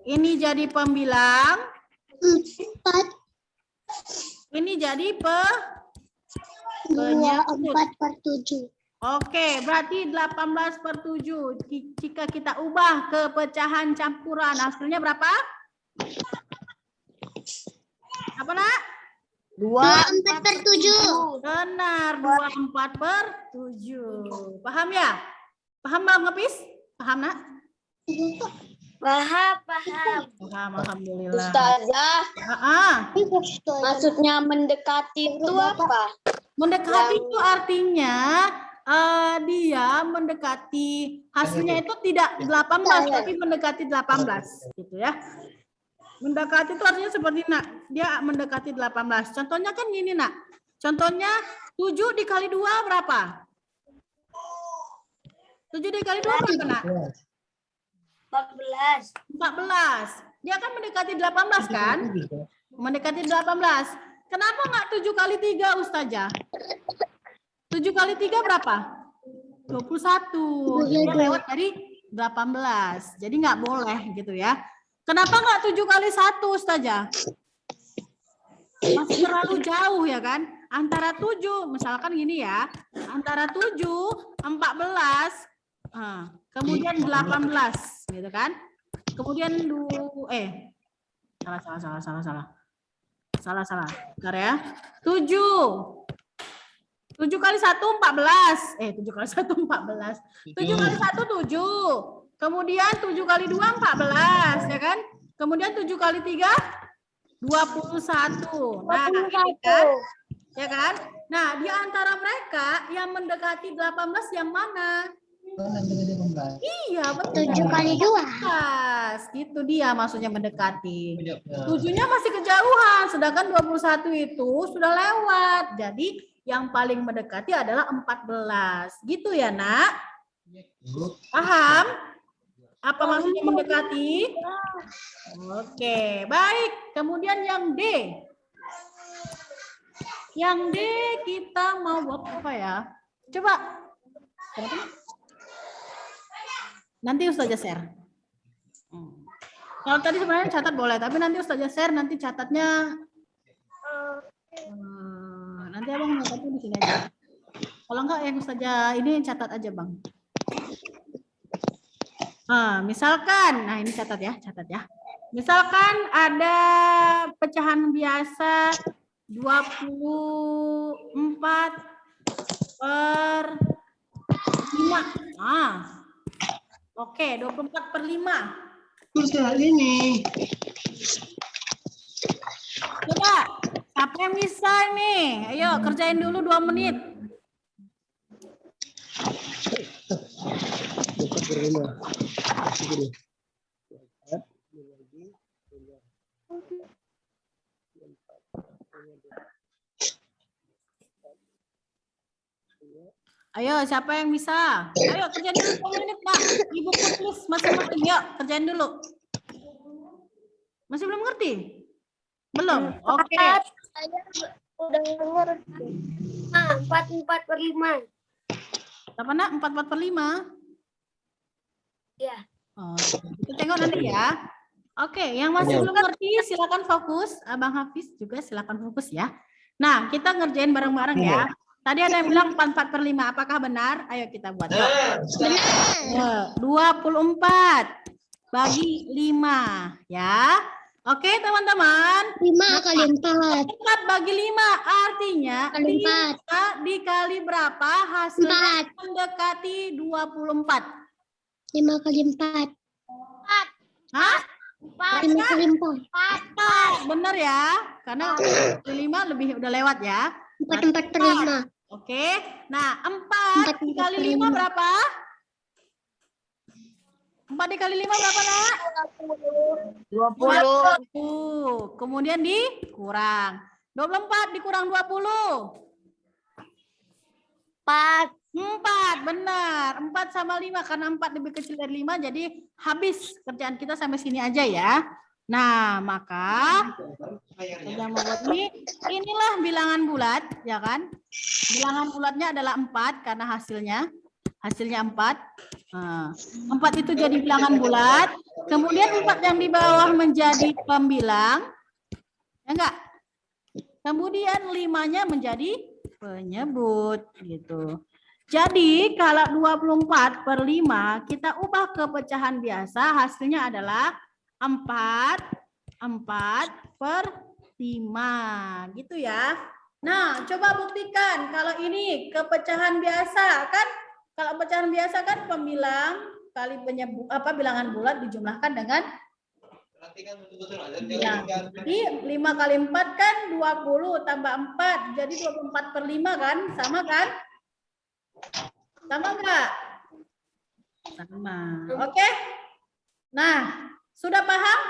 A: Ini jadi pembilang.
E: 4.
A: Ini jadi penyebut.
E: 4/7.
A: Oke, berarti 18/7. Jika kita ubah ke pecahan campuran, hasilnya berapa? Apa, Nak?
E: 24/7.
A: Benar, 24/7. Paham ya? Paham, Bang Ngepis? Paham, Nak?
B: Paham.
A: Paham, alhamdulillah.
B: Ustazah,
E: Maksudnya
B: maksudnya mendekati itu apa?
A: Mendekati itu artinya dia mendekati hasilnya itu tidak 18 tapi mendekati 18 gitu ya. Mendekati itu artinya seperti dia mendekati 18. Contohnya kan gini, Nak. Contohnya 7 dikali 2 berapa? 7 dikali 2 berapa, Nak? 14. Dia kan mendekati 18 kan? Mendekati 18. Kenapa nggak 7 kali 3, Ustazah? 7 kali 3 berapa? 21. Dia lewat dari 18. Jadi nggak boleh gitu ya. Kenapa nggak 7 kali 1, Ustazah? Masih terlalu jauh ya kan? Antara 7, misalkan gini ya. Antara 7, 14, kemudian 18 gitu kan? Kemudian salah. Bentar ya. 7 kali 1 14. 7 kali 1 14. 7 kali 1 7. Kemudian 7 kali 2 14 ya kan? Kemudian 7 kali 3 21. Nah, ya kan? Nah, di antara mereka yang mendekati 18 yang mana? Iya, betul.
E: 7 kali 2.
A: Gitu dia maksudnya mendekati. 7-nya masih kejauhan, sedangkan 21 itu sudah lewat. Jadi yang paling mendekati adalah 14. Gitu ya, Nak? Paham? Apa maksudnya mendekati? Oke, baik. Kemudian yang D. Yang D kita mau buat apa ya? Coba. Nanti Ustazah share. Kalau tadi sebenarnya catat boleh, tapi nanti Ustazah share, nanti catatnya nanti abang catatnya di sini aja. Kalau enggak yang Ustazah ini catat aja bang. Misalkan, nah ini catat ya. Misalkan ada pecahan biasa 24 per 5. Oke, 24 per 5.
G: Terus ini.
A: Coba, siapa yang bisa nih? Ayo kerjain dulu 2 menit. Ayo, siapa yang bisa? Ayo kerjain dulu 2 menit, Pak. Ibu tulis masing-masing. Yuk, kerjain dulu. Masih belum ngerti? Belum? Oke.
E: Saya udah ngerti. 44 per 5.
A: Apa nak? 44 per 5?
E: Iya.
A: Oh, kita tengok nanti ya. Oke, yang masih belum ngerti silakan fokus. Abang Hafiz juga silakan fokus ya. Nah, kita ngerjain bareng-bareng ya. Tadi ada yang bilang 44 per 5. Apakah benar? Ayo kita buat. Benar. 24 bagi 5 ya. Oke, teman-teman.
E: 5 kali 4.
A: 4 bagi 5 artinya
E: Kali
A: 5 dikali berapa? Hasilnya mendekati 24.
E: 5 kali 4.
A: Hah?
E: 5 kali 4.
A: Benar ya? Karena 5 lebih udah lewat ya.
E: 4 per 5.
A: Oke. Nah, 4 dikali 5 berapa? 4 dikali 5 berapa, Nak? 20. Kemudian dikurang. 24 dikurang 20. 4, benar. 4 sama 5 karena 4 lebih kecil dari 5 jadi habis kerjaan kita sampai sini aja ya. Nah, maka kita membuat inilah bilangan bulat ya kan? Bilangan bulatnya adalah 4 karena hasilnya 4. 4 itu jadi bilangan bulat. Kemudian 4 yang di bawah menjadi pembilang. Ya enggak? Kemudian 5-nya menjadi penyebut gitu. Jadi kalau 24 per 5 kita ubah ke pecahan biasa hasilnya adalah 4 per 5 gitu ya. Nah, coba buktikan kalau ini ke pecahan biasa kan. Kalau pecahan biasa kan pembilang kali penyebut bilangan bulat dijumlahkan dengan ya. Jadi 5 kali 4 kan 20 tambah 4 jadi 24 per 5 kan? Sama kan? Sama enggak? Sama. Oke. Nah, sudah paham?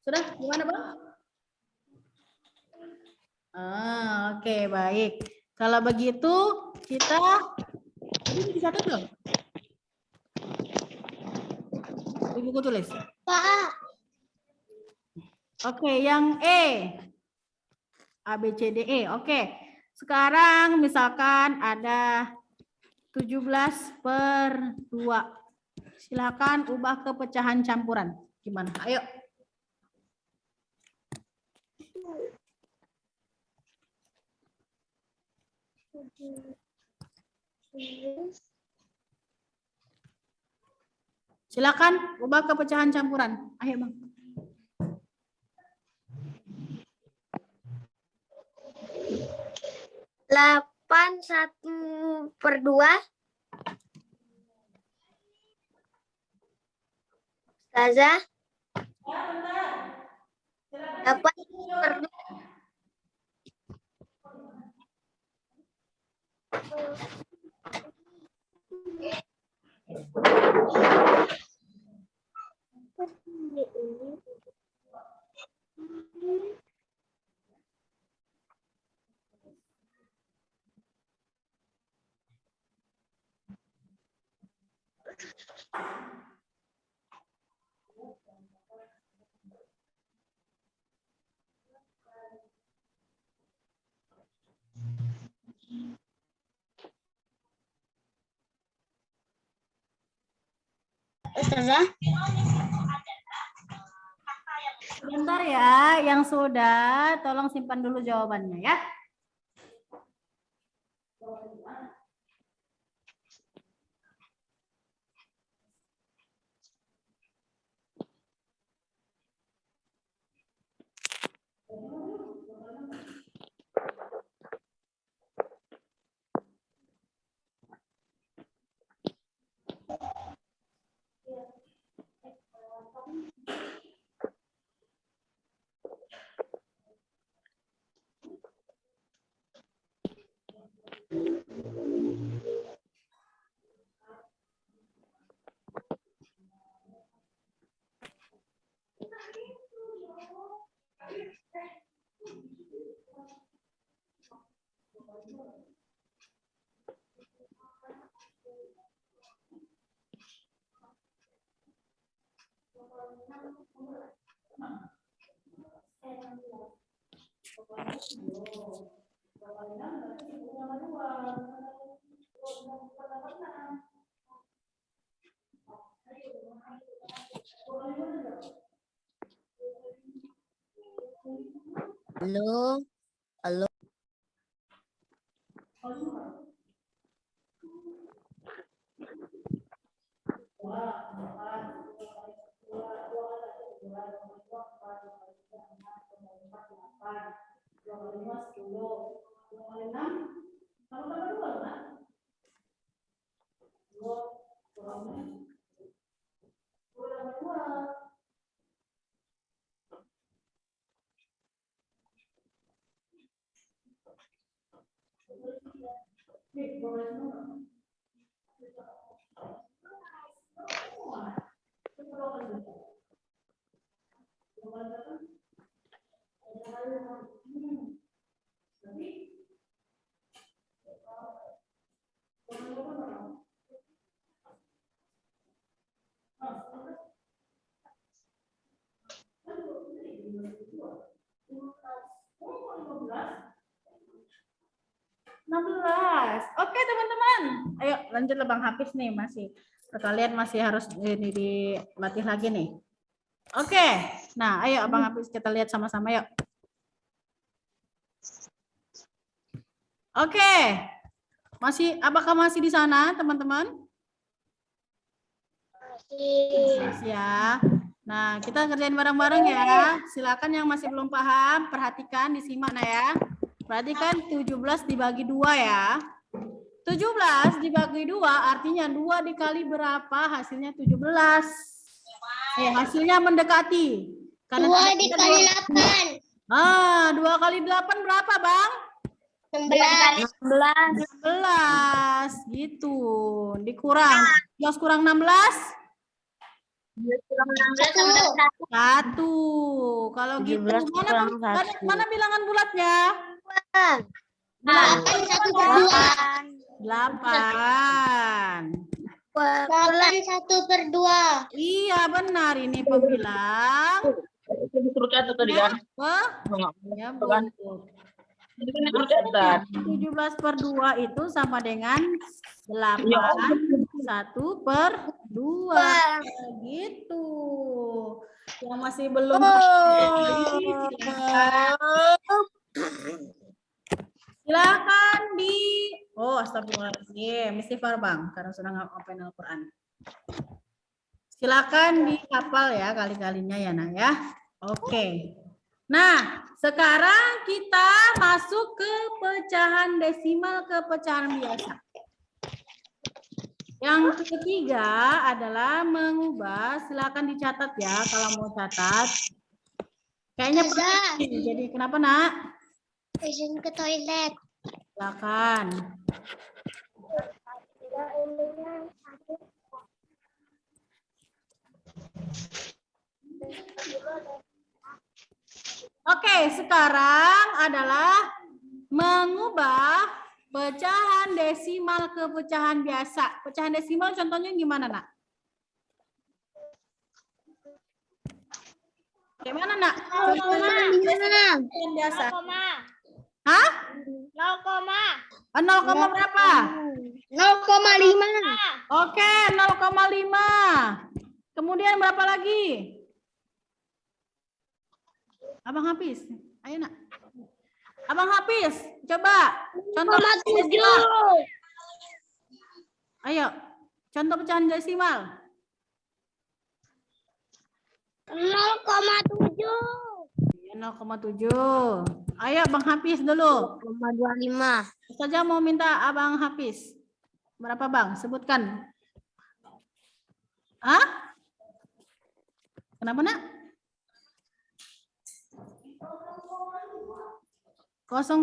A: Sudah gimana, Bang? Oke, baik. Kalau begitu kita ini dicatat belum? Di buku tulis.
E: Pak.
A: Oke, yang E. A, B, C, D, E. Oke. Sekarang misalkan ada 17 per 2. Silakan ubah ke pecahan campuran. Gimana? Ayo. Silakan ubah ke pecahan campuran. Ayo, Bang.
E: Delapan 1 per 2. Ustazah. 8 per 2. Ustazah.
A: Sebentar ya, yang sudah tolong simpan dulu jawabannya ya.
E: Halo. Halo. Oke teman-teman, ayo lanjutlah Bang Hafiz nih, masih kalian masih harus ini dilatih lagi nih. Oke, nah ayo Bang Hafiz kita lihat sama-sama yuk. Oke, apakah masih di sana teman-teman? Masih ya. Nah kita kerjain bareng-bareng ya. Silakan yang masih belum paham perhatikan, disimak nah ya. Perhatikan 17 dibagi 2 ya. 17 dibagi 2 artinya 2 dikali berapa? Hasilnya 17. Hasilnya mendekati. Karena 2 dikali 8.
A: 2 kali 8 berapa, Bang?
E: 16.
A: 16 gitu. Dikurang. 12 kurang 16? 1. Kalau gitu mana bilangan bulatnya?
E: 8 1 per 2.
A: 8.
E: 8 1 per 2.
A: Iya benar, ini pembilang.
D: Suruh catat tadi kan?
A: Ya, buntut. 17 per 2 itu sama dengan 8 1 per 2 gitu. Yang masih belum silakan astagfirullahaladzim, istighfar Bang karena sudah ngapain Al-Quran. Silakan dihafal ya kali-kalinya ya Nak ya. Oke. Nah, sekarang kita masuk ke pecahan desimal ke pecahan biasa. Yang ketiga adalah mengubah, silakan dicatat ya kalau mau catat. Kayaknya penting. Jadi kenapa Nak?
E: Izin ke toilet.
A: Silakan. Oke, sekarang adalah mengubah pecahan desimal ke pecahan biasa. Pecahan desimal contohnya gimana, Nak? Gimana, Nak? Pecahan biasa. Hah? 0, berapa?
F: 0,5.
A: Oke, 0,5. Kemudian berapa lagi? Abang Hafiz, ayo Nak. Abang Hafiz, coba contoh desimal. Ayo, contoh pecahan desimal. 0,7. Ayo Bang Hafiz dulu.
F: 0,25.
A: Saja mau minta Abang Hafiz. Berapa Bang? Sebutkan. Hah? Kenapa Nak? 0,5.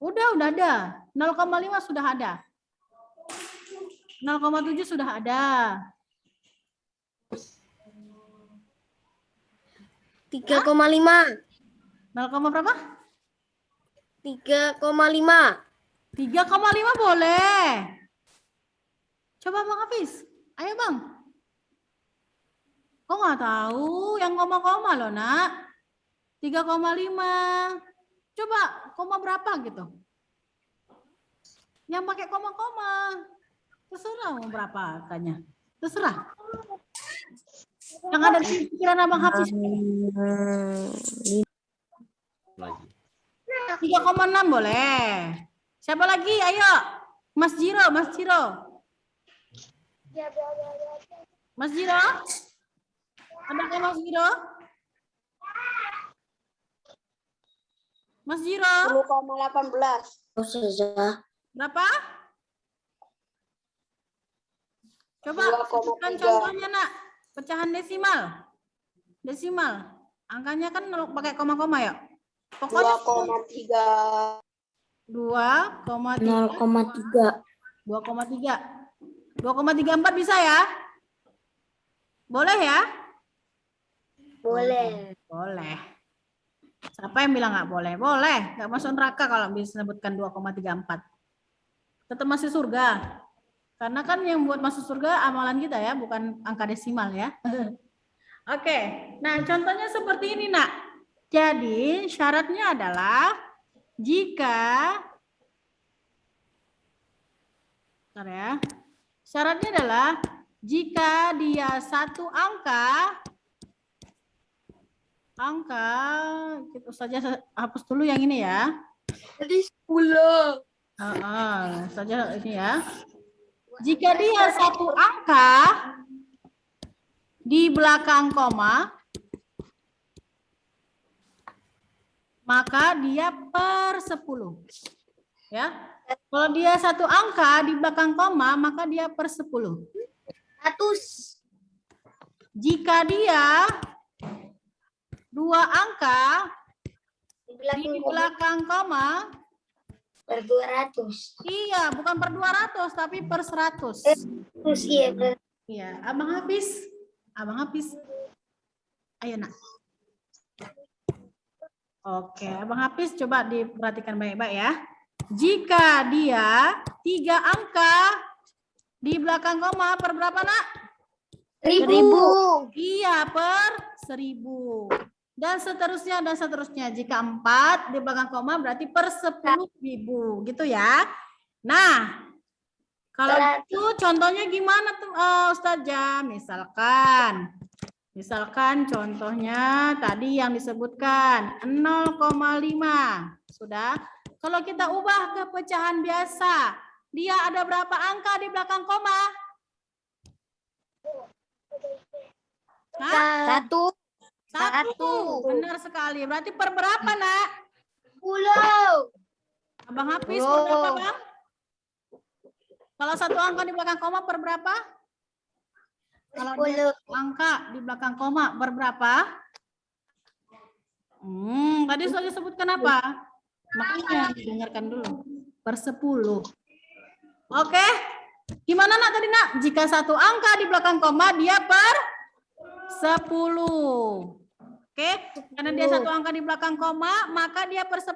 A: Udah ada. 0,5 sudah ada. 0,7 sudah ada.
F: 3,5.
A: 0, berapa?
F: 3,5.
A: 3,5 boleh. Coba Bang Hafiz. Ayo Bang. Kok nggak tahu yang koma-koma loh Nak. 3,5. Coba koma berapa gitu. Yang pakai koma-koma. Terserah mau berapa angkanya. Terserah. Yang ada di pikiran Abang Hafiz. 3,6 boleh. Siapa lagi? Ayo. Mas Jiro. Mas Jiro. Adakah Mas Jiro? Mas Jiro.
B: 10,18.
A: Berapa? Coba
B: 2,3.
A: sebutkan contohnya Nak. Pecahan desimal. Desimal. Angkanya kan pakai koma-koma ya. Pokoknya
B: 2,3.
A: 2,3.
F: 0,3.
A: 2,3. 2,34 bisa ya? Boleh ya?
F: Boleh.
A: Boleh. Siapa yang bilang nggak boleh? Boleh. Nggak masuk neraka kalau bisa sebutkan 2,34. Tetap masih surga. Karena kan yang buat masuk surga amalan kita ya, bukan angka desimal ya. Oke. Nah, contohnya seperti ini, Nak. Jadi, syaratnya adalah jika bentar ya. Syaratnya adalah jika dia satu angka kita saja hapus dulu yang ini ya.
F: Jadi 10.
A: Saja ini ya. Jika dia satu angka di belakang koma, maka dia per 10. Ya. Kalau dia satu angka di belakang koma, maka dia per 10.
F: 100.
A: Jika dia dua angka di belakang koma,
F: Per 200.
A: iya, bukan per 200 tapi per 100.
F: Terus iya.
A: Iya, Abang Hafiz. Abang Hafiz. Ayo, Nak. Oke, Abang Hafiz coba diperhatikan baik-baik ya. Jika dia 3 angka di belakang koma per berapa, Nak?
F: 1000.
A: Iya, per 1000. Dan seterusnya. Jika 4 di belakang koma berarti per 10.000 gitu ya. Nah, kalau itu contohnya gimana tuh Ustazah? Misalkan contohnya tadi yang disebutkan 0,5. Sudah. Kalau kita ubah ke pecahan biasa, dia ada berapa angka di belakang koma? Hah?
F: 1.
A: 1. Benar sekali. Berarti per berapa, Nak?
F: 10.
A: Abang Hafiz per berapa, Bang? Kalau satu angka di belakang koma per berapa? Kalau dia angka di belakang koma per berapa? Tadi saya sebutkan apa? Makanya dengarkan dulu. Per 10. Oke. Gimana, Nak, tadi, Nak? Jika satu angka di belakang koma, dia per 10. Oke, karena dia satu angka di belakang koma, maka dia per 10.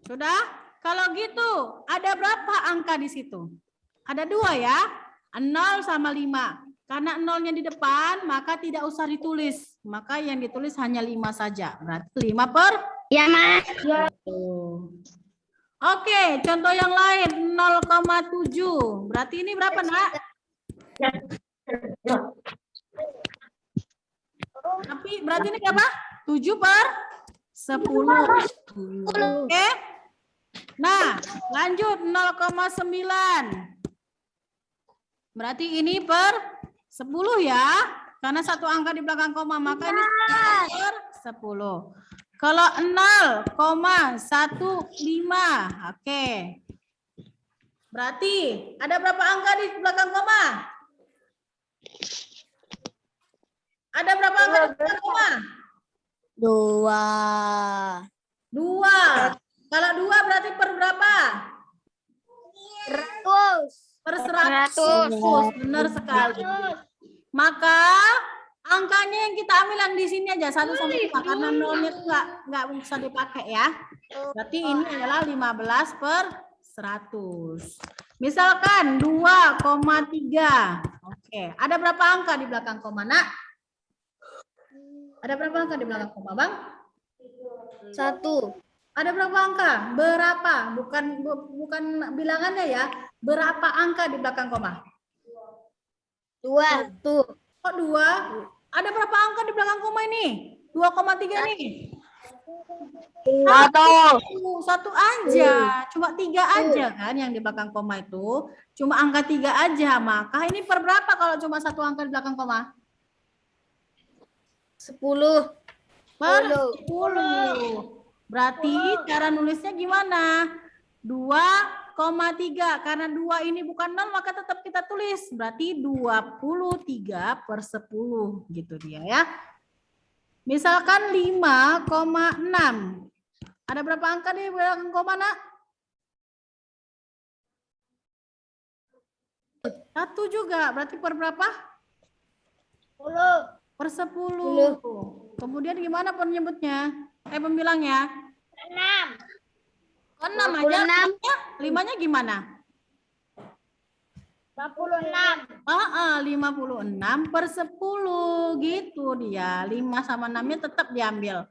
E: Sudah? Kalau gitu, ada berapa angka di situ? Ada 2 ya. 0 sama 5. Karena nolnya di depan, maka tidak usah ditulis. Maka yang ditulis hanya 5 saja. Berarti 5 per?
F: Ya, Mas.
E: Oke, contoh yang lain 0,7. Berarti ini berapa, Nak? Tapi berarti ini berapa? 7 per 10. Oke. Nah, lanjut 0,9. Berarti ini per 10 ya. Karena satu angka di belakang koma, maka ini per 10. Kalau 0,15. Oke. Berarti ada berapa angka di belakang koma? Ada berapa angka di belakang koma? 2. Kalau 2 berarti per berapa?
F: 100.
E: Per 100. Benar sekali. Maka angkanya yang kita ambil yang di sini aja 1 sampai 5 karena nolnya itu nggak bisa dipakai ya. Berarti ini adalah 15 per 100. Misalkan 2,3. Oke, ada berapa angka di belakang koma, Nak? Ada berapa angka di belakang koma, Bang?
F: 1.
E: Ada berapa angka? Berapa? Bukan bilangannya ya. Berapa angka di belakang koma?
F: 2. Tuh.
E: Kok 2? Ada berapa angka di belakang koma ini? 2,3 nih. Satu aja. Cuma 3 aja kan yang di belakang koma itu. Cuma angka 3 aja. Maka ini per berapa kalau cuma satu angka di belakang koma?
F: 10.
E: Per 10. Berarti cara nulisnya gimana? 2,3. Karena 2 ini bukan 0 maka tetap kita tulis. Berarti 23 per 10 gitu dia ya. Misalkan 5,6. Ada berapa angka di belakang koma, Nak? 1 juga. Berarti per berapa?
F: 10.
E: Per 10. Kemudian gimana penyebutnya? Pembilangnya?
F: 6.
E: 6 aja. 5-nya gimana?
F: 56.
E: 56 per 10 gitu dia. 5 sama 6-nya tetap diambil.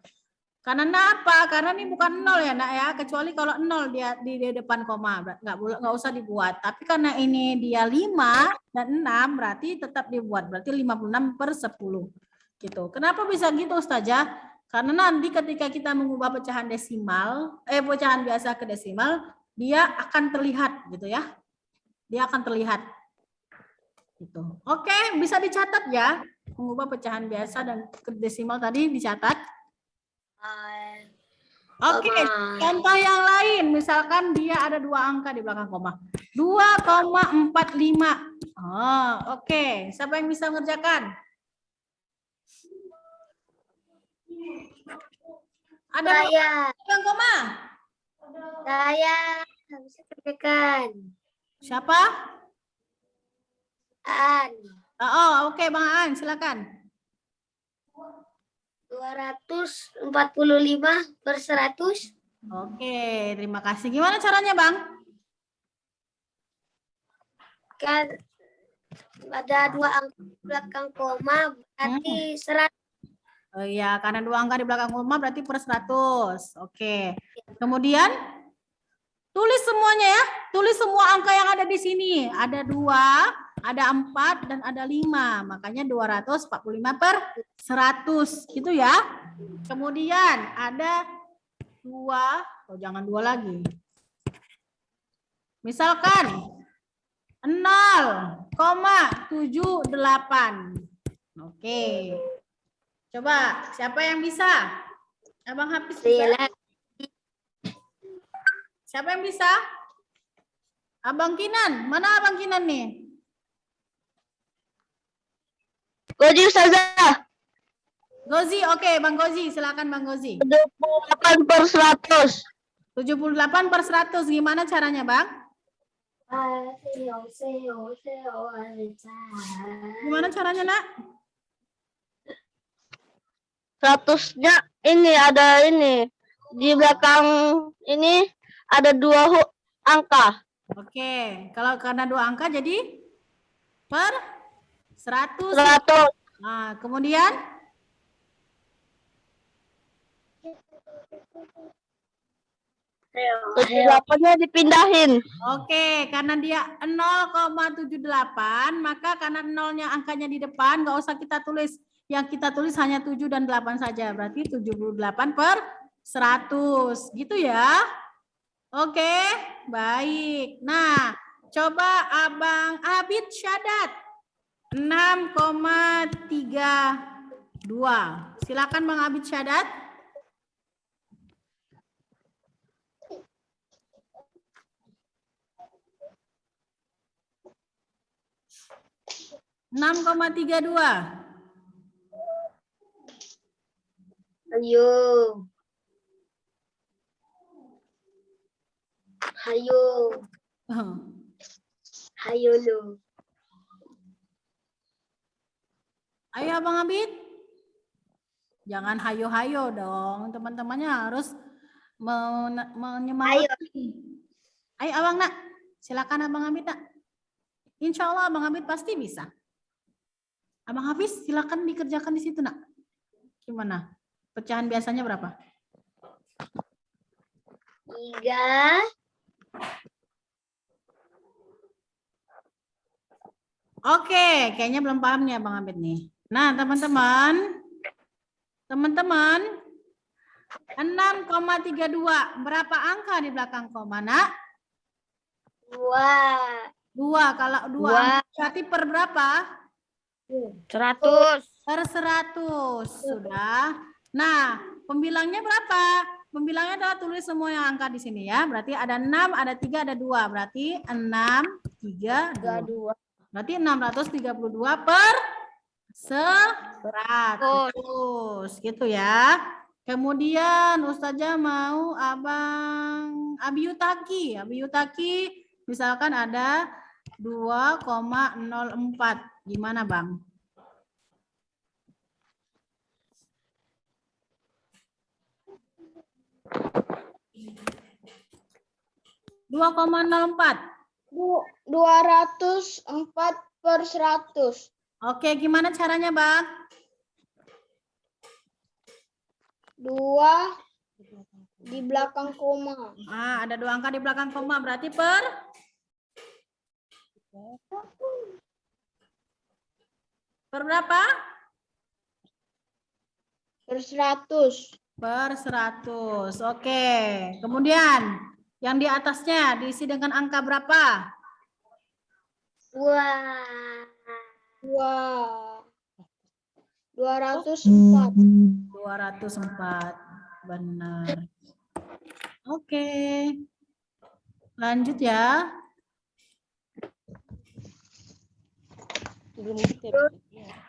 E: Karena apa? Karena ini bukan 0 ya, Nak ya. Kecuali kalau 0 dia di depan koma, nggak usah dibuat. Tapi karena ini dia 5 dan 6 berarti tetap dibuat. Berarti 56 per 10 gitu. Kenapa bisa gitu, Ustazah? Karena nanti ketika kita mengubah pecahan desimal, pecahan biasa ke desimal, dia akan terlihat gitu ya. Dia akan terlihat. Gitu. Oke, bisa dicatat ya. Mengubah pecahan biasa dan ke desimal tadi dicatat. Oke, contoh yang lain. Misalkan dia ada 2 angka di belakang koma. 2,45. Oke. Siapa yang bisa mengerjakan? Ada belakang koma?
F: Saya bisa kerjakan.
E: Siapa?
F: An.
E: Oke, Bang Aan, silakan.
F: 245 per 100.
E: Oke, terima kasih. Gimana caranya, Bang?
F: Kan ada 2 angka belakang koma berarti 100.
E: Oh iya, karena 2 angka di belakang koma berarti per 100. Oke. Kemudian tulis semuanya ya. Tulis semua angka yang ada di sini. Ada 2, ada 4 dan ada 5. Makanya 245 per 100 gitu ya. Kemudian ada 2, jangan 2 lagi. Misalkan 0,78. Oke. Coba, siapa yang bisa? Abang Hafiz bisa? Siapa yang bisa? Abang Kinan. Mana Abang Kinan nih?
F: Gozi Ustazah.
E: Gozi, oke. Bang Gozi, silakan Bang Gozi.
F: 78 per 100.
E: 78 per 100. Gimana caranya, Bang? Gimana caranya, Nak?
F: 100-nya ini ada ini di belakang ini ada 2 angka.
E: Oke, kalau karena 2 angka jadi per 100.
F: 100.
E: Nah, kemudian
F: 78-nya dipindahin.
E: oke, karena dia 0,78, maka karena nolnya angkanya di depan, nggak usah kita tulis. Yang kita tulis hanya 7 dan 8 saja. Berarti 78 per 100. Gitu ya. Oke, baik. Nah, coba Abang Abid Syadat. 6,32. Silakan Bang Abid Syadat. ,32.
C: Ayo. Hayo. Hayo lo.
E: Ayo Abang Abid. Jangan hayo-hayo dong. Teman-temannya harus menyemangati. Ayo Abang Nak. Silakan Abang Abid Nak. Insya Allah Abang Abid pasti bisa. Abang Hafiz silakan dikerjakan di situ Nak. Gimana? Pecahan biasanya berapa?
C: 3.
E: Oke, kayaknya belum paham nih Abang Abid nih. Nah, teman-teman, 6,32. Berapa angka di belakang koma, Nak?
C: 2.
E: 2. Kalau 2 berarti per berapa?
F: 100.
E: Per 100. Sudah. Nah, pembilangnya berapa? Pembilangnya adalah tulis semua yang angka di sini ya. Berarti ada 6, ada 3, ada 2. Berarti 6, 3, 2. Berarti 632 per 100. Gitu ya. Kemudian Ustazah mau Abang Abiyutaki. Abiyutaki misalkan ada 2,04. Gimana Bang? ,04.
B: 204 per 100.
E: Oke, gimana caranya Bang?
B: 2 di belakang koma.
E: Ah, ada 2 angka di belakang koma, berarti per berapa?
B: Per 100.
E: Per 100. Oke. Kemudian yang di atasnya diisi dengan angka berapa?
B: 204.
E: 204. Benar. Oke. Lanjut ya.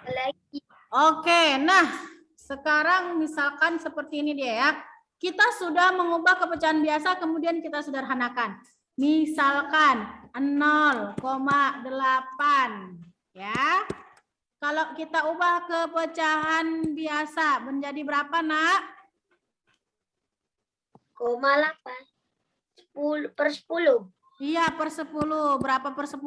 C: Lagi.
E: Oke, nah sekarang misalkan seperti ini dia ya. Kita sudah mengubah kepecahan biasa, kemudian kita sederhanakan. Misalkan 0,8 ya. Kalau kita ubah ke pecahan biasa menjadi berapa, Nak?
C: 0,8. 10 per 10.
E: Iya, per 10. Berapa per 10?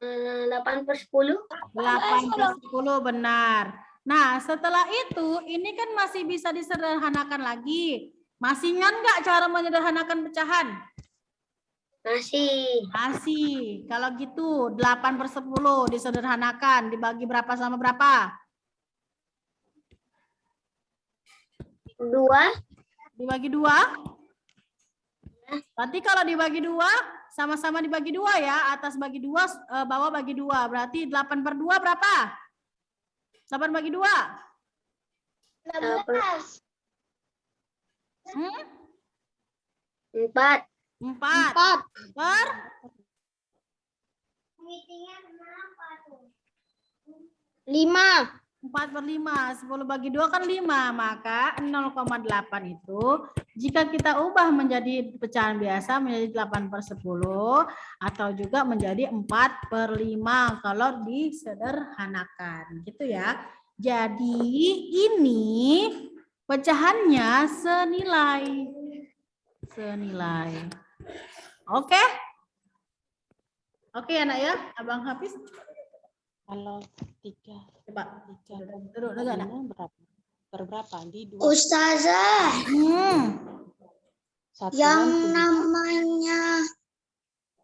C: 8 per 10.
E: 8 per 10, benar. Nah, setelah itu, ini kan masih bisa disederhanakan lagi. Masih ingat nggak cara menyederhanakan pecahan?
C: Masih.
E: Masih. Kalau gitu, 8 per 10 disederhanakan. Dibagi berapa sama berapa?
C: 2.
E: Dibagi 2? Berarti kalau dibagi 2, sama-sama dibagi 2 ya. Atas bagi 2, bawah bagi 2. Berarti 8 per 2 berapa? 8 bagi 2?
B: 16.
C: 4.
E: 4. Per?
B: 5.
E: 4 per 5. 10 bagi 2 kan 5. Maka 0,8 itu jika kita ubah menjadi pecahan biasa menjadi 8 per 10 atau juga menjadi 4 per 5 kalau disederhanakan. Gitu ya. Jadi ini
A: pecahannya senilai. Oke? Oke anak ya, Abang Hafiz.
H: Kalau 3
A: Coba.
H: 3
A: Duduk dulu anak.
H: berapa? Berberapa? Di 2
B: Ustazah,
H: satuan
B: yang
H: 7.
B: namanya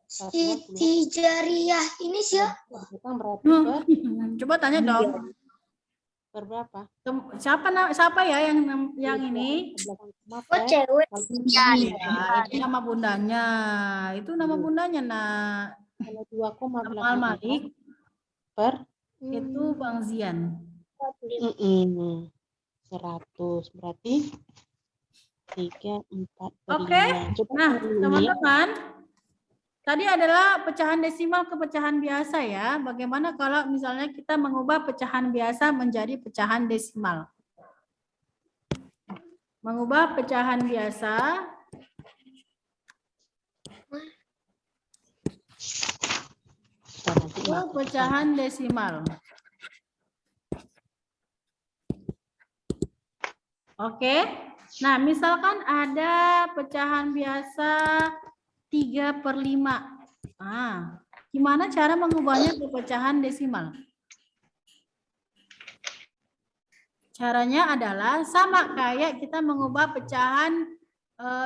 H: Satuan 10.
B: Siti Jariyah ini siapa?
H: Sekarang berarti
A: Coba tanya dong.
H: berberapa?
A: Siapa ya yang ini?
B: Oh, cewek.
A: Ya, itu nama bundanya. Itu nama bundanya, Nak.
H: Kalau 2,8
A: Amal Malik
H: per
A: itu Bang Zian.
H: 100 berarti 3, 4 per
A: Oke.
H: 5. Coba
A: Nah,
H: ini.
A: teman-teman, tadi adalah pecahan desimal ke pecahan biasa ya. Bagaimana kalau misalnya kita mengubah pecahan biasa menjadi pecahan desimal? Mengubah pecahan biasa ke pecahan desimal. Oke. Nah, misalkan ada pecahan biasa 3/5. Nah, gimana cara mengubahnya ke pecahan desimal? Caranya adalah sama kayak kita mengubah pecahan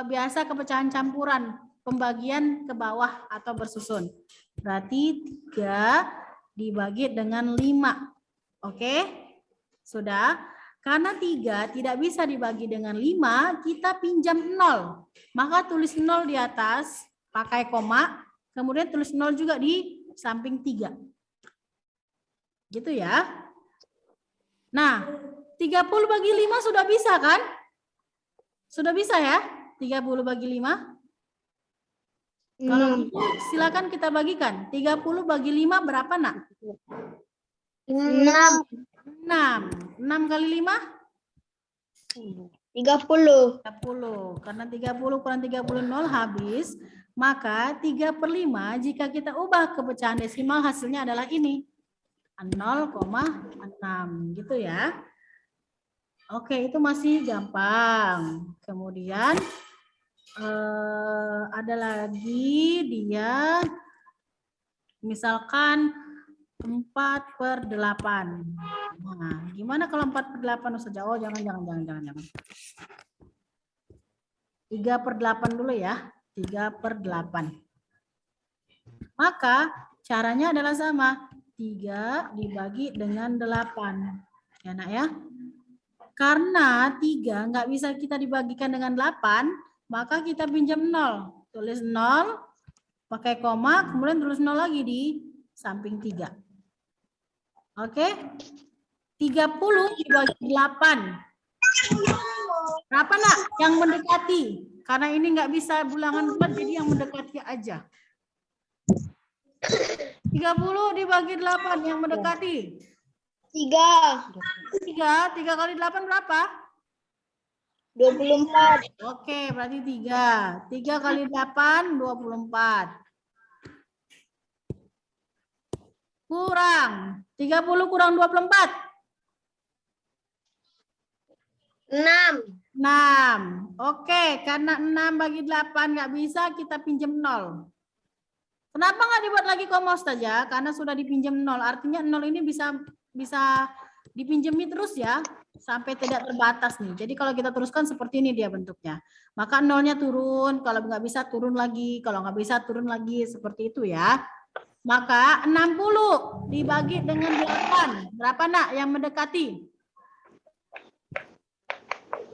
A: biasa ke pecahan campuran, pembagian ke bawah atau bersusun. Berarti 3 dibagi dengan 5. Oke? Sudah? Karena 3 tidak bisa dibagi dengan 5, kita pinjam 0. Maka tulis 0 di atas, pakai koma, kemudian tulis 0 juga di samping 3. Gitu ya. Nah, 30 bagi 5 sudah bisa kan? Sudah bisa ya? 30 bagi 5? Kalau gitu, silakan kita bagikan. 30 bagi 5 berapa, Nak?
B: 6.
A: 6 kali 5?
B: 30.
A: 30. Karena 30 kurang 30 0 habis. Maka 3/5 jika kita ubah ke pecahan desimal hasilnya adalah ini. 0,6 gitu ya. Oke, itu masih gampang. Kemudian ada lagi dia misalkan 4/8. Nah, gimana kalau 4/8 Ustazah? Oh, jangan. 3/8 dulu ya. 3/8. Maka caranya adalah sama. 3 dibagi dengan 8. Ya, Nak ya. Karena 3 nggak bisa kita dibagikan dengan 8, maka kita pinjam 0. Tulis 0, pakai koma, kemudian tulis 0 lagi di samping 3. Oke? 30 dibagi 8. Berapa, Nak? Yang mendekati. Karena ini nggak bisa bilangan bulat, jadi yang mendekati aja. 30 dibagi 8 yang mendekati.
B: 3.
A: 3 kali 8 berapa?
B: 24.
A: Oke, berarti 3. 3 kali 8, 24. Kurang. 30 kurang 24.
B: 6.
A: 6. Oke, karena 6 bagi 8 nggak bisa, kita pinjam 0. Kenapa nggak dibuat lagi koma Ustazah? Karena sudah dipinjam 0. Artinya 0 ini bisa dipinjami terus ya, sampai tidak terbatas nih. Jadi kalau kita teruskan seperti ini dia bentuknya. Maka 0-nya turun, kalau nggak bisa turun lagi, kalau nggak bisa turun lagi, seperti itu ya. Maka 60 dibagi dengan 8. Berapa, Nak, yang mendekati?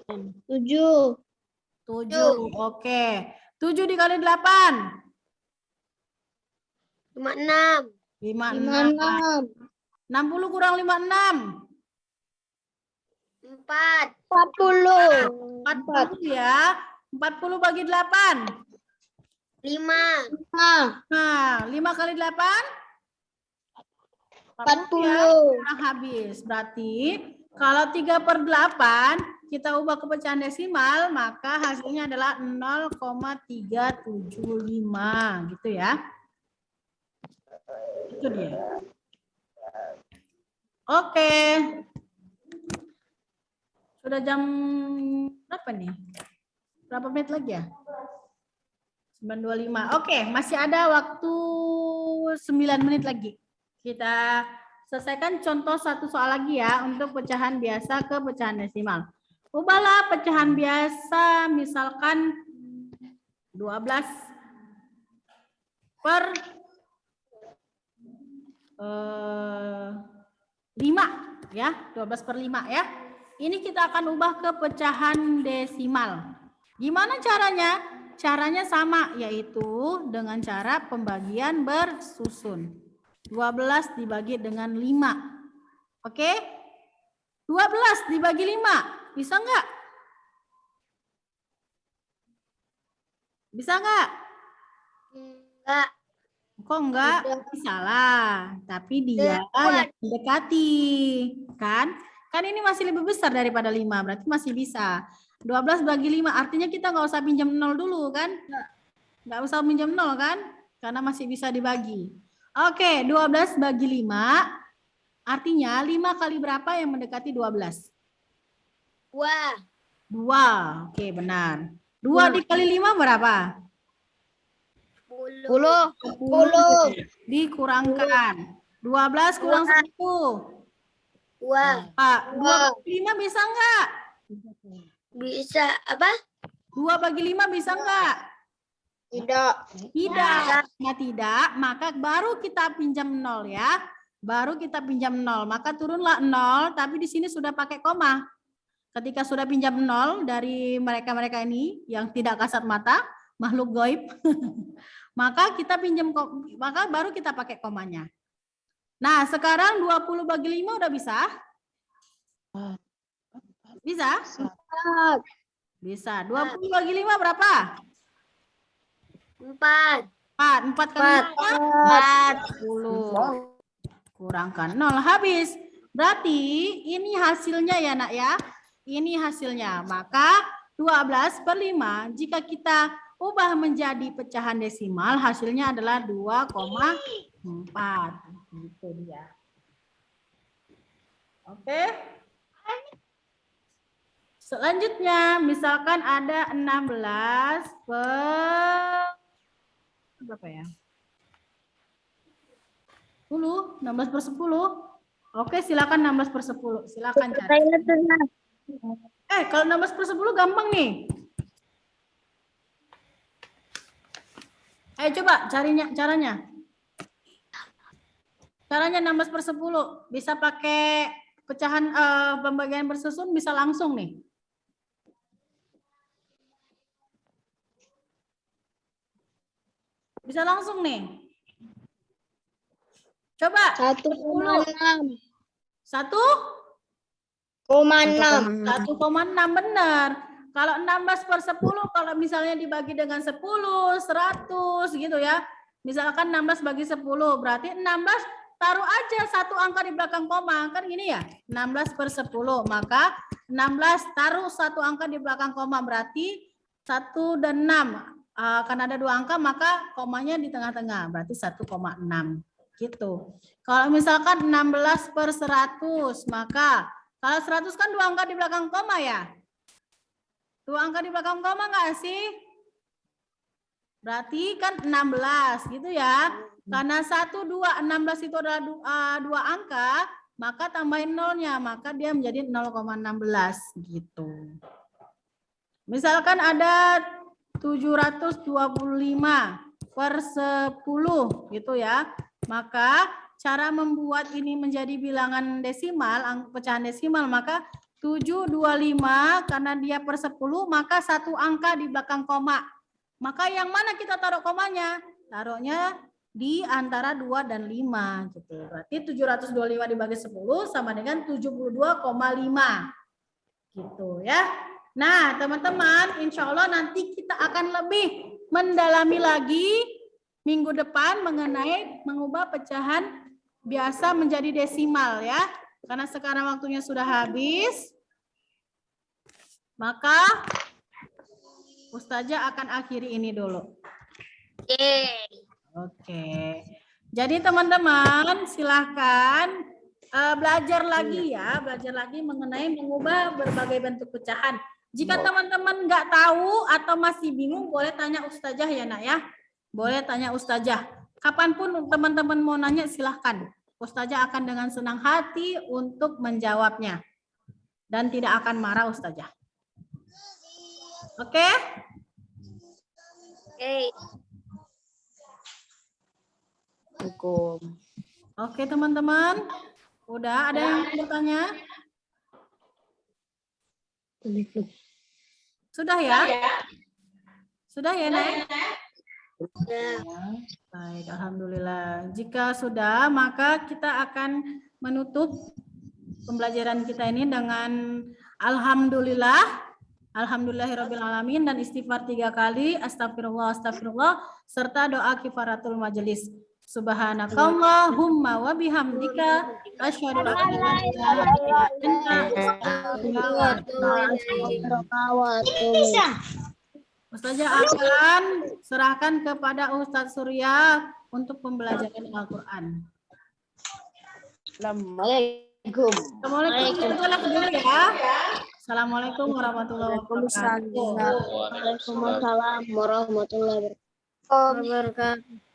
B: 7.
A: 7. Oke. 7 dikali 8.
B: 56.
A: 56. 60 kurang 56.
B: 4. 40.
A: 40 ya. 40 bagi 8.
B: 5.
A: Nah, 5 kali 8?
B: 40.
A: Ya, kurang habis. Berarti kalau 3/8 kita ubah ke pecahan desimal, maka hasilnya adalah 0,375 gitu ya. Itu dia. Oke. Sudah jam berapa nih? Berapa menit lagi ya? 9.25. Oke, masih ada waktu 9 menit lagi. Kita selesaikan contoh satu soal lagi ya untuk pecahan biasa ke pecahan desimal. Ubahlah pecahan biasa misalkan 12 per 5 ya, 12 per 5 ya. Ini kita akan ubah ke pecahan desimal. Gimana caranya? Caranya sama, yaitu dengan cara pembagian bersusun. 12 dibagi dengan 5. Oke? 12 dibagi 5. Bisa enggak? Bisa enggak?
F: Enggak.
A: Kok enggak? Bisa lah. Tapi dia yang mendekati. Kan ini masih lebih besar daripada 5. Berarti masih bisa. 12 bagi 5. Artinya kita nggak usah pinjam 0 dulu kan? Nggak usah pinjam 0 kan? Karena masih bisa dibagi. Oke, 12 bagi 5. Artinya 5 kali berapa yang mendekati 12? 2. Oke, benar. 2 dikali 5 berapa? 10. Dikurangkan. 12 kurang 1. 2 bagi 5 bisa enggak?
F: Bisa apa?
A: 2 bagi 5 bisa enggak?
F: Tidak.
A: Nah, tidak, maka baru kita pinjam 0 ya. Baru kita pinjam 0, maka turunlah 0, tapi di sini sudah pakai koma. Ketika sudah pinjam 0 dari mereka-mereka ini yang tidak kasat mata, makhluk gaib, maka kita pinjam, maka baru kita pakai komanya. Nah, sekarang 20 bagi 5 udah bisa? Bisa? Bisa. 20 bagi 5 berapa?
F: 4.
A: 4 kali 5? 40. Kurangkan 0, habis. Berarti ini hasilnya ya nak ya. Ini hasilnya. Maka 12 per 5 jika kita ubah menjadi pecahan desimal hasilnya adalah 2,4. Gitu dia. Oke. Selanjutnya misalkan ada 16 per berapa ya? 10, 16 per 10. Oke, silakan 16 per 10. Silakan cari. Kalau 16 per 10 gampang nih. Ayo coba carinya caranya. Caranya 16 per 10. Bisa pakai pecahan pembagian bersusun, bisa langsung nih. Bisa langsung nih. Coba.
F: 1,6.
A: 1,6 benar. Kalau 16 per 10, kalau misalnya dibagi dengan 10, 100 gitu ya. Misalkan 16 bagi 10, berarti 16 taruh aja satu angka di belakang koma. Kan gini ya, 16 per 10. Maka 16 taruh satu angka di belakang koma, berarti 1 dan 6. Karena ada 2 angka, maka komanya di tengah-tengah, berarti 1,6. Gitu. Kalau misalkan 16 per 100, maka kalau 100 kan 2 angka di belakang koma ya. 2 angka di belakang koma nggak sih? Berarti kan 16 gitu ya. Karena 1, 2, 16 itu adalah 2 angka, maka tambahin nolnya, maka dia menjadi 0,16 gitu. Misalkan ada 725 per 10 gitu ya. Maka cara membuat ini menjadi bilangan desimal, pecahan desimal, maka 725 karena dia per 10, maka satu angka di belakang koma. Maka yang mana kita taruh komanya? Taruhnya di antara 2 dan 5 gitu. Berarti 725 dibagi 10 sama dengan 72,5 gitu ya. Nah, teman-teman, insya Allah nanti kita akan lebih mendalami lagi minggu depan mengenai mengubah pecahan biasa menjadi desimal ya. Karena sekarang waktunya sudah habis. Maka Ustazah akan akhiri ini dulu. Oke. Jadi teman-teman silahkan belajar lagi ya, belajar lagi mengenai mengubah berbagai bentuk pecahan. Jika teman-teman nggak tahu atau masih bingung, boleh tanya Ustazah ya nak ya. Boleh tanya Ustazah. Kapanpun teman-teman mau nanya silahkan. Ustazah akan dengan senang hati untuk menjawabnya. Dan tidak akan marah Ustazah. Oke?
H: Hukum.
A: Oke teman-teman. Udah ada yang mau bertanya? Sudah ya? Sudah ya, Nek? Baik, alhamdulillah. Jika sudah, maka kita akan menutup pembelajaran kita ini dengan alhamdulillah, alhamdulillahirabbil alamin dan istighfar 3 kali, astagfirullah, astagfirullah serta doa kifaratul majelis. Subhanakallahumma wa bihamdika asyhadu an la ilaha illa anta astaghfiruka wa atubu ilaik. Ustazah akan serahkan kepada Ustadz Surya untuk pembelajaran Al-Quran.
H: Assalamualaikum.
A: Assalamualaikum. Kita dulu ya. Assalamualaikum warahmatullahi wabarakatuh.
F: Waalaikumsalam warahmatullahi wabarakatuh.